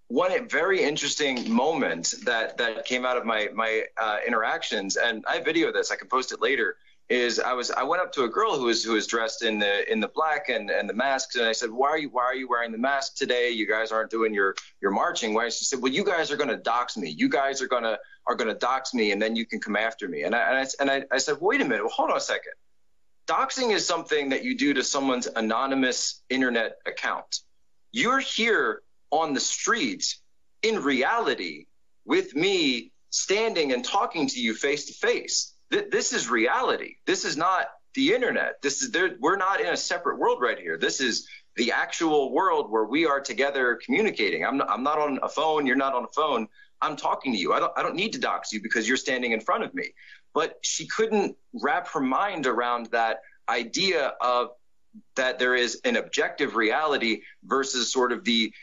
One very interesting moment that came out of my interactions, and I have video of this. I can post it later. Is I went up to a girl who was dressed in the black and the masks, and I said, why are you wearing the mask today? You guys aren't doing your marching. Why? She said, well, you guys are going to dox me. You guys are going to dox me, and then you can come after me. And I said, wait a minute, well, hold on a second. Doxing is something that you do to someone's anonymous internet account. You're here on the street in reality with me standing and talking to you face to face. This is reality. This is not the internet. We're not in a separate world right here. This is the actual world where we are together communicating. I'm not on a phone. You're not on a phone. I'm talking to you. I don't need to dox you because you're standing in front of me. But she couldn't wrap her mind around that idea of that there is an objective reality versus sort of the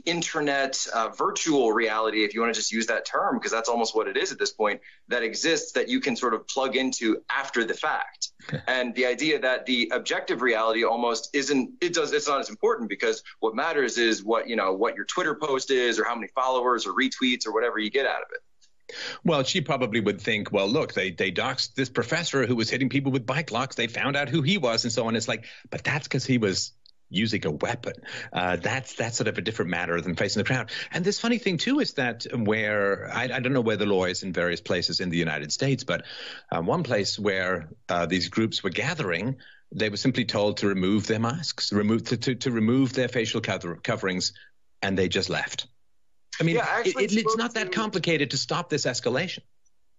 internet virtual reality, if you want to just use that term, because that's almost what it is at this point, that exists that you can sort of plug into after the fact. And the idea that the objective reality almost it's not as important, because what matters is what your Twitter post is, or how many followers or retweets or whatever you get out of it. Well, she probably would think, well, look, they doxed this professor who was hitting people with bike locks. They found out who he was and so on. It's like, but that's because he was using a weapon. That's sort of a different matter than facing the crowd. And this funny thing, too, is that where I don't know where the law is in various places in the United States, but one place where these groups were gathering, they were simply told to remove their masks, to remove their facial coverings, and they just left. I mean, it's not that complicated to stop this escalation.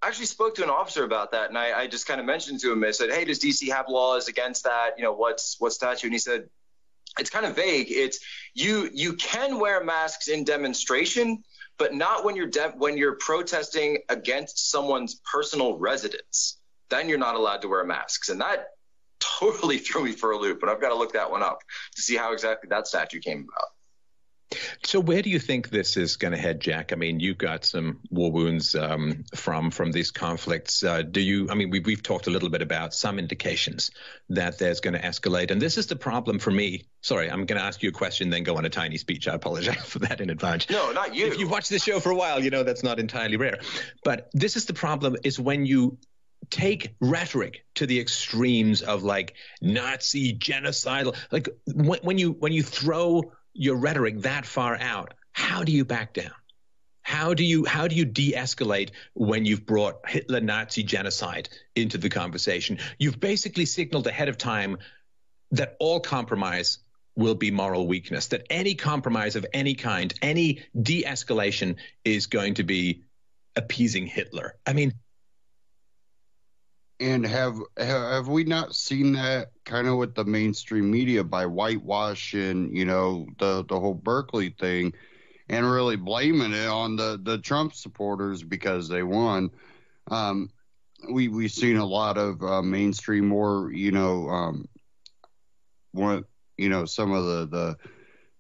I actually spoke to an officer about that, and I just kind of mentioned to him, I said, hey, does DC have laws against that? What statute? And he said, it's kind of vague. It's you can wear masks in demonstration, but not when you're protesting against someone's personal residence. Then you're not allowed to wear masks. And that totally threw me for a loop, but I've got to look that one up to see how exactly that statute came about. So where do you think this is going to head, Jack? I mean, you've got some war wounds from these conflicts. We've talked a little bit about some indications that there's going to escalate. And this is the problem for me. Sorry, I'm going to ask you a question, then go on a tiny speech. I apologize for that in advance. No, not you. If you've watched this show for a while, you know that's not entirely rare. But this is the problem, is when you take rhetoric to the extremes of like Nazi, genocidal, like when you throw your rhetoric that far out, how do you back down? How do you de-escalate when you've brought Hitler, Nazi, genocide into the conversation? You've basically signaled ahead of time that all compromise will be moral weakness, that any compromise of any kind, any de-escalation is going to be appeasing Hitler. I mean, and have we not seen that kind of with the mainstream media by whitewashing, the whole Berkeley thing and really blaming it on the Trump supporters because they won? We've seen a lot of mainstream more, some of the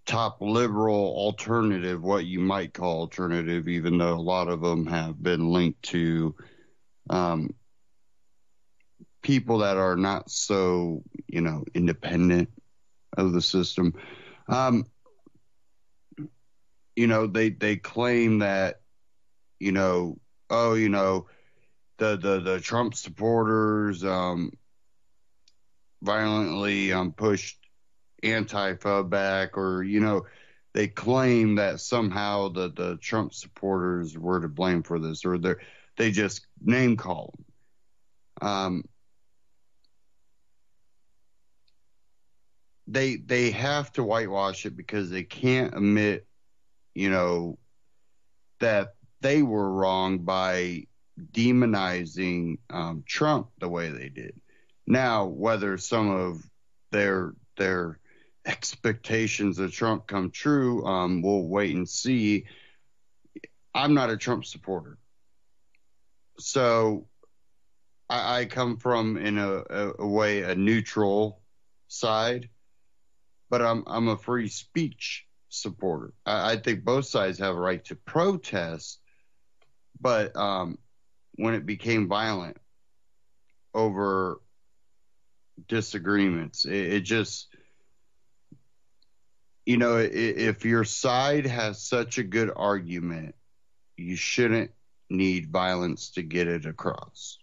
top liberal alternative, what you might call alternative, even though a lot of them have been linked to people that are not so, independent of the system. They claim that, the Trump supporters violently pushed Antifa back, or, they claim that somehow the Trump supporters were to blame for this, or they just name call them. They have to whitewash it because they can't admit, that they were wrong by demonizing Trump the way they did. Now, whether some of their their expectations of Trump come true. We'll wait and see. I'm not a Trump supporter. So I come from, in a way, a neutral side, but I'm a free speech supporter. I think both sides have a right to protest, but when it became violent over disagreements, it just, if your side has such a good argument, you shouldn't need violence to get it across.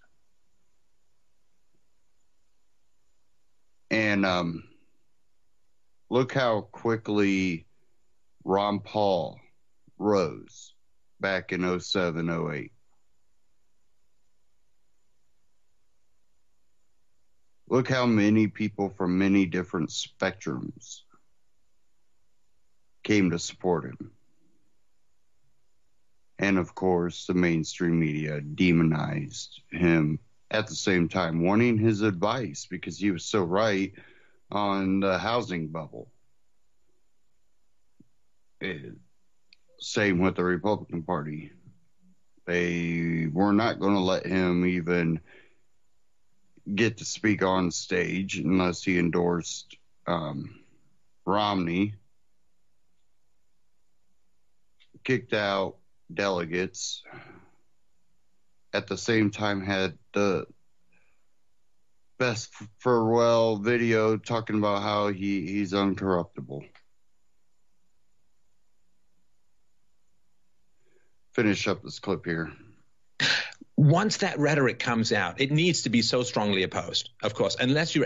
And look how quickly Ron Paul rose back in 07, 08. Look how many people from many different spectrums came to support him. And of course, the mainstream media demonized him at the same time, wanting his advice because he was so right on the housing bubble. Same with the Republican Party. They were not going to let him even get to speak on stage unless he endorsed Romney. Kicked out delegates. At the same time, had the best farewell video talking about how he's uncorruptible. Finish up this clip here. Once that rhetoric comes out, it needs to be so strongly opposed, of course, unless you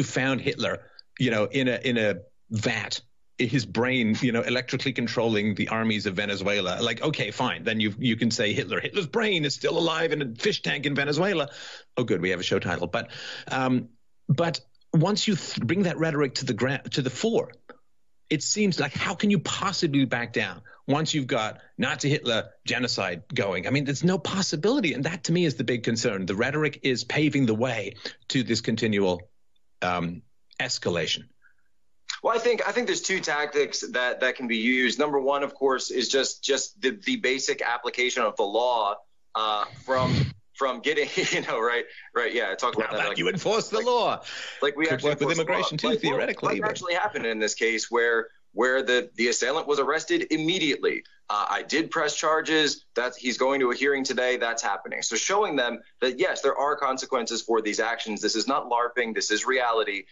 found Hitler, in a vat, his brain, electrically controlling the armies of Venezuela. Like, okay, fine. Then you can say Hitler's brain is still alive in a fish tank in Venezuela. Oh, good. We have a show title. But once you bring that rhetoric to the fore, it seems like, how can you possibly back down once you've got Nazi Hitler genocide going? I mean, there's no possibility. And that, to me, is the big concern. The rhetoric is paving the way to this continual escalation. Well, I think there's two tactics that can be used. Number one, of course, is just the basic application of the law from getting, right. Yeah. Talk about that. Like, you enforce the law. Like we could actually work with immigration too, theoretically. What actually happened in this case where the assailant was arrested immediately. I did press charges. That he's going to a hearing today. That's happening. So showing them that, yes, there are consequences for these actions. This is not LARPing. This is reality.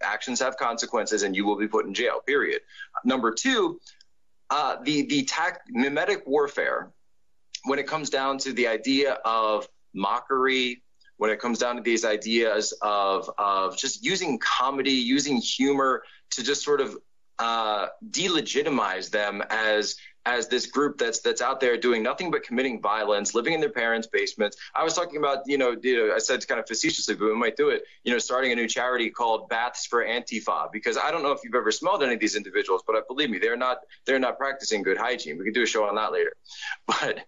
Actions have consequences, and you will be put in jail, period. Number two, the mimetic warfare, when it comes down to the idea of mockery, when it comes down to these ideas of just using comedy, using humor to just sort of delegitimize them as this group that's out there doing nothing but committing violence, living in their parents' basements. I was talking about, I said kind of facetiously, but we might do it, starting a new charity called Baths for Antifa, because I don't know if you've ever smelled any of these individuals, but believe me, they're not practicing good hygiene. We can do a show on that later. But,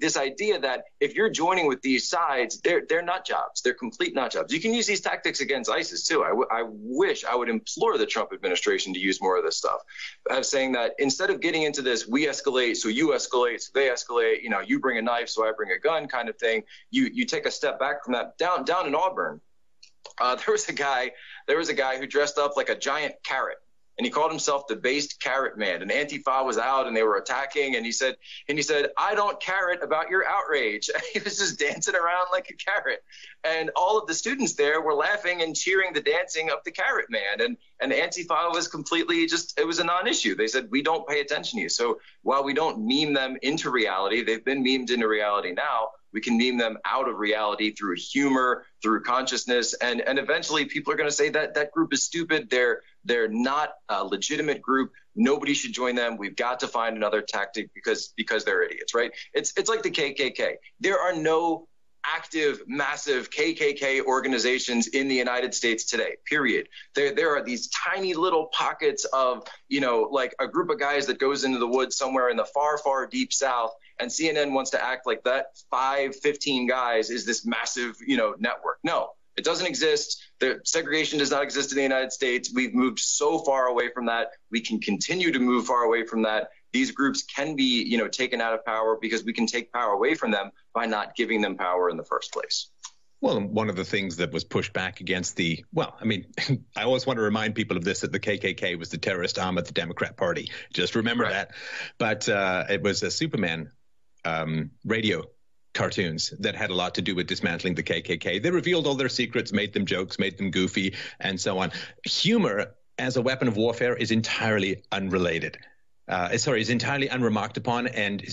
this idea that if you're joining with these sides, they're nut jobs. They're complete nut jobs. You can use these tactics against ISIS too. I would implore the Trump administration to use more of this stuff. I'm saying that instead of getting into this, we escalate, so you escalate, so they escalate, you bring a knife, so I bring a gun kind of thing. You take a step back from that. Down in Auburn, there was a guy who dressed up like a giant carrot, and he called himself the based carrot man. And Antifa was out, and they were attacking, and he said, I don't carrot about your outrage. And he was just dancing around like a carrot. And all of the students there were laughing and cheering the dancing of the carrot man. And Antifa was completely it was a non-issue. They said, we don't pay attention to you. So while we don't meme them into reality, they've been memed into reality now. We can meme them out of reality through humor, through consciousness. And eventually people are going to say that group is stupid. They're not a legitimate group. Nobody should join them. We've got to find another tactic because they're idiots, right? It's like the KKK. There are no active, massive KKK organizations in the United States today, period. There are these tiny little pockets of, like a group of guys that goes into the woods somewhere in the far, far deep South, and CNN wants to act like that 15 guys is this massive, network. No, it doesn't exist. segregation does not exist in the United States. We've moved so far away from that. We can continue to move far away from that. These groups can be, taken out of power because we can take power away from them by not giving them power in the first place. Well, one of the things that was pushed back against I always want to remind people of this, that the KKK was the terrorist arm of the Democrat Party. Just remember that. But it was a Superman radio cartoons that had a lot to do with dismantling the KKK. They revealed all their secrets, made them jokes, made them goofy, and so on. Humor as a weapon of warfare is entirely unrelated. Is entirely unremarked upon, and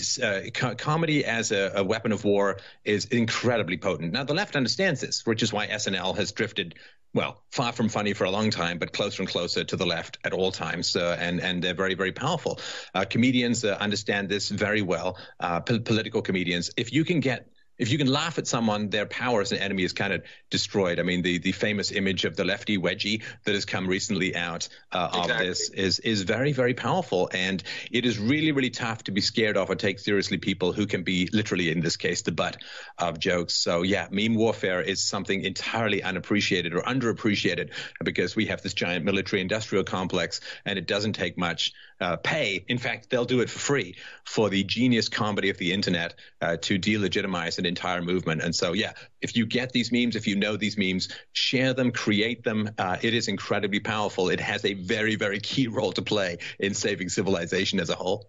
comedy as a weapon of war is incredibly potent. Now, the left understands this, which is why SNL has drifted, far from funny for a long time, but closer and closer to the left at all times, and they're very, very powerful. Comedians understand this very well, political comedians. If you can laugh at someone, their power as an enemy is kind of destroyed. I mean, the famous image of the lefty wedgie that has come recently out of this is very, very powerful. And it is really, really tough to be scared of or take seriously people who can be literally, in this case, the butt of jokes. So, yeah, meme warfare is something entirely unappreciated or underappreciated because we have this giant military industrial complex, and it doesn't take much pay. In fact, they'll do it for free for the genius comedy of the internet to delegitimize an entire movement. And so, yeah, if you get these memes, if you know these memes, share them, create them. It is incredibly powerful. It has a very, very key role to play in saving civilization as a whole.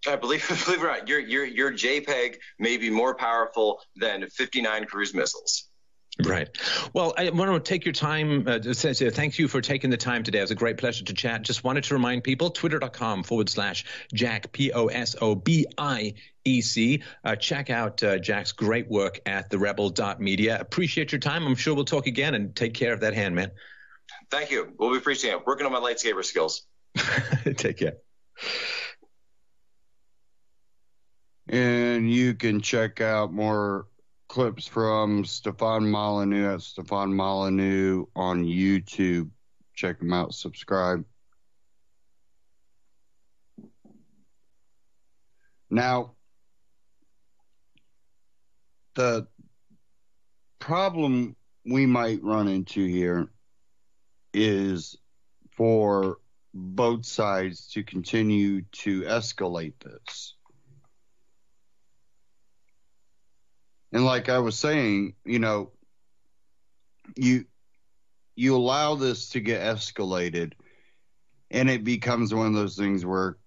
I believe it or not, your JPEG may be more powerful than 59 cruise missiles. Right. Well, I want to take your time. Thank you for taking the time today. It was a great pleasure to chat. Just wanted to remind people, twitter.com/Jack, POSOBIEC. Check out Jack's great work at therebel.media. Appreciate your time. I'm sure we'll talk again, and take care of that hand, man. Thank you. We'll be appreciating it. Working on my lightsaber skills. Take care. And you can check out more clips from Stefan Molyneux at Stefan Molyneux on YouTube. Check him out, subscribe. Now, the problem we might run into here is for both sides to continue to escalate this. And like I was saying, you allow this to get escalated, and it becomes one of those things where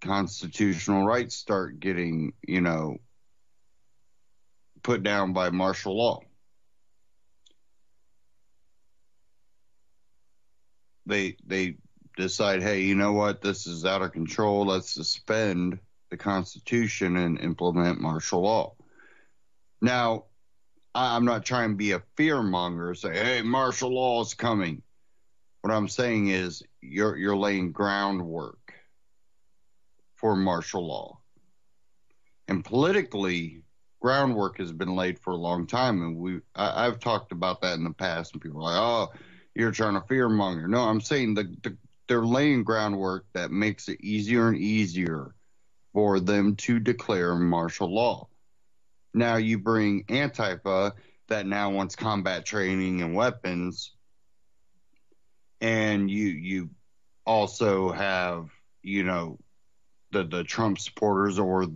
constitutional rights start getting, put down by martial law. They decide, hey, you know what, this is out of control. Let's suspend the Constitution and implement martial law. Now, I'm not trying to be a fear monger, say, hey, martial law is coming. What I'm saying is you're laying groundwork for martial law. And politically, groundwork has been laid for a long time. And I've talked about that in the past, and people are like, oh, you're trying to fear monger. No, I'm saying they're laying groundwork that makes it easier and easier for them to declare martial law. Now you bring Antifa that now wants combat training and weapons, and you also have, the Trump supporters or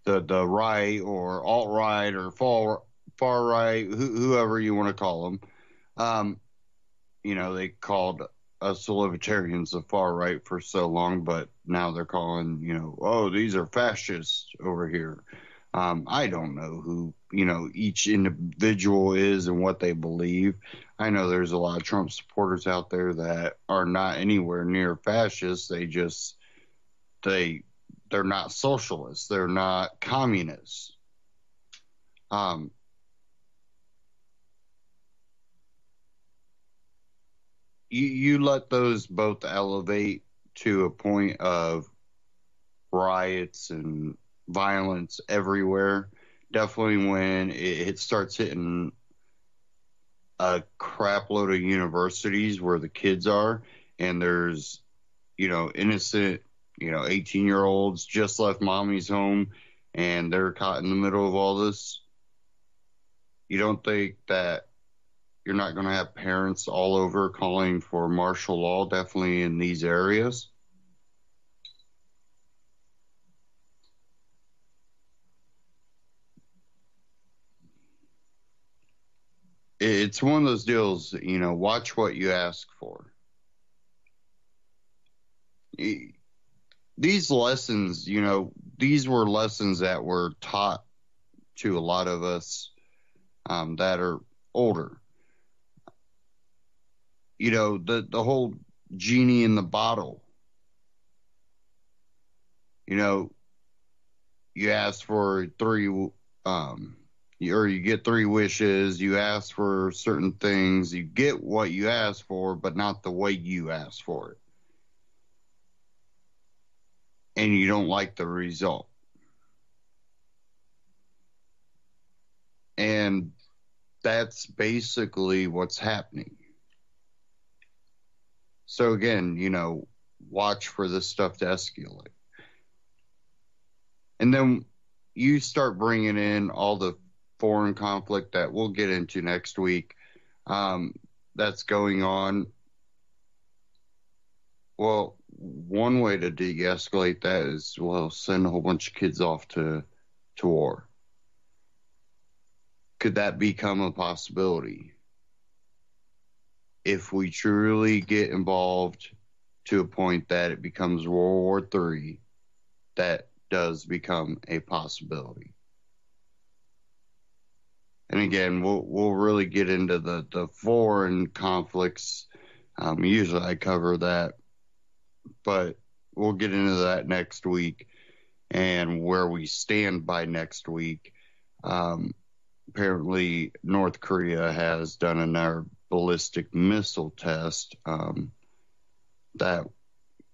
the right or alt-right or far right, whoever you want to call them. They called us the libertarians the far right for so long, but now they're calling, oh, these are fascists over here. I don't know who, each individual is and what they believe. I know there's a lot of Trump supporters out there that are not anywhere near fascists. They're not socialists. They're not communists. You let those both elevate to a point of riots and violence everywhere. Definitely when it starts hitting a crap load of universities where the kids are, and there's, innocent, 18-year-olds just left mommy's home, and they're caught in the middle of all this. You don't think that you're not going to have parents all over calling for martial law, definitely in these areas. It's one of those deals, you know, watch what you ask for. These lessons, you know, these were lessons that were taught to a lot of us that are older. You know, the whole genie in the bottle. You know, you ask for you get 3 wishes, you ask for certain things, you get what you ask for, but not the way you ask for it. And you don't like the result. And that's basically what's happening. So again, you know, watch for this stuff to escalate. And then you start bringing in all the foreign conflict that we'll get into next week that's going on. Well, one way to de-escalate that is, well, send a whole bunch of kids off to war. Could that become a possibility? If we truly get involved to a point that it becomes World War III, that does become a possibility. And again, we'll really get into the foreign conflicts. Usually I cover that, but we'll get into that next week and where we stand by next week. Apparently, North Korea has done another ballistic missile test that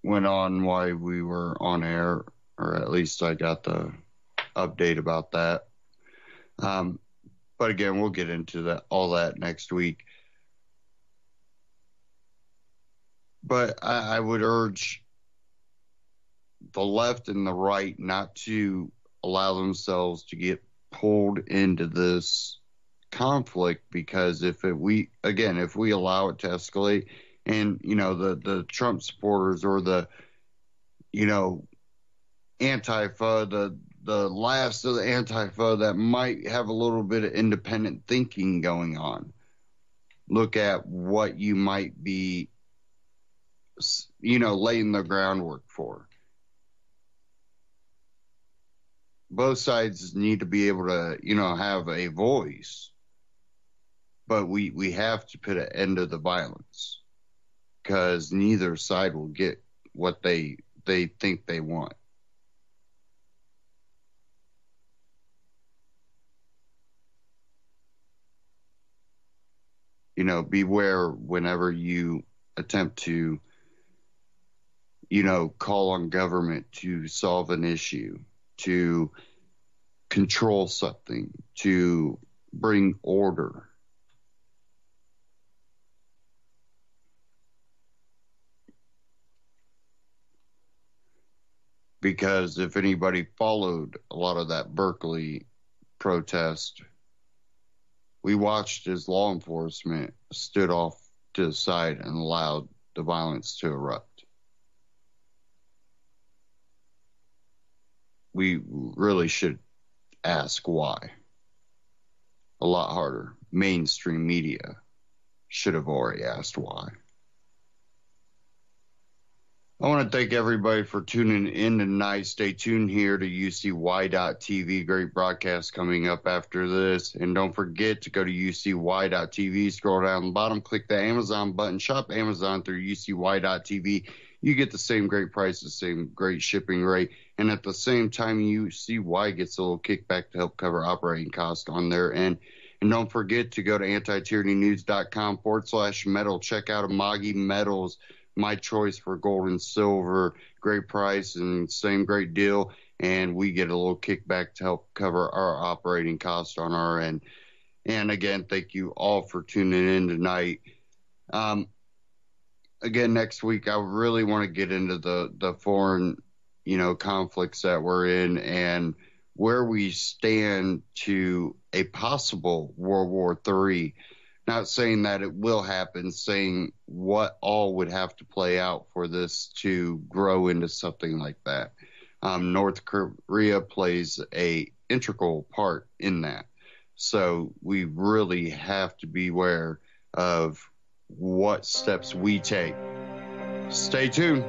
went on while we were on air, or at least I got the update about that. But again, we'll get into all that next week. But I would urge the left and the right not to allow themselves to get pulled into this conflict, because if we allow it to escalate, and you know the Trump supporters or the Antifa, the last of the Antifa that might have a little bit of independent thinking going on, look at what you might be laying the groundwork for. Both sides need to be able to have a voice, but we have to put an end to the violence, because neither side will get what they think they want. Beware whenever you attempt to call on government to solve an issue, to control something, to bring order. Because if anybody followed a lot of that Berkeley protest, we watched as law enforcement stood off to the side and allowed the violence to erupt. We really should ask why. A lot harder. Mainstream media should have already asked why. I want to thank everybody for tuning in tonight. Stay tuned here to UCY.TV. Great broadcast coming up after this. And don't forget to go to UCY.TV. Scroll down the bottom, click the Amazon button, shop Amazon through UCY.TV. You get the same great price, the same great shipping rate. And at the same time, UCY gets a little kickback to help cover operating costs on their end. And don't forget to go to antityrannynews.com/metal. Check out Amagi Metals, my choice for gold and silver. Great price and same great deal. And we get a little kickback to help cover our operating costs on our end. And again, thank you all for tuning in tonight. Again, next week, I really want to get into the foreign, conflicts that we're in and where we stand to a possible World War III. Not saying that it will happen, saying what all would have to play out for this to grow into something like that. North Korea plays a integral part in that. So we really have to beware of what steps we take. Stay tuned.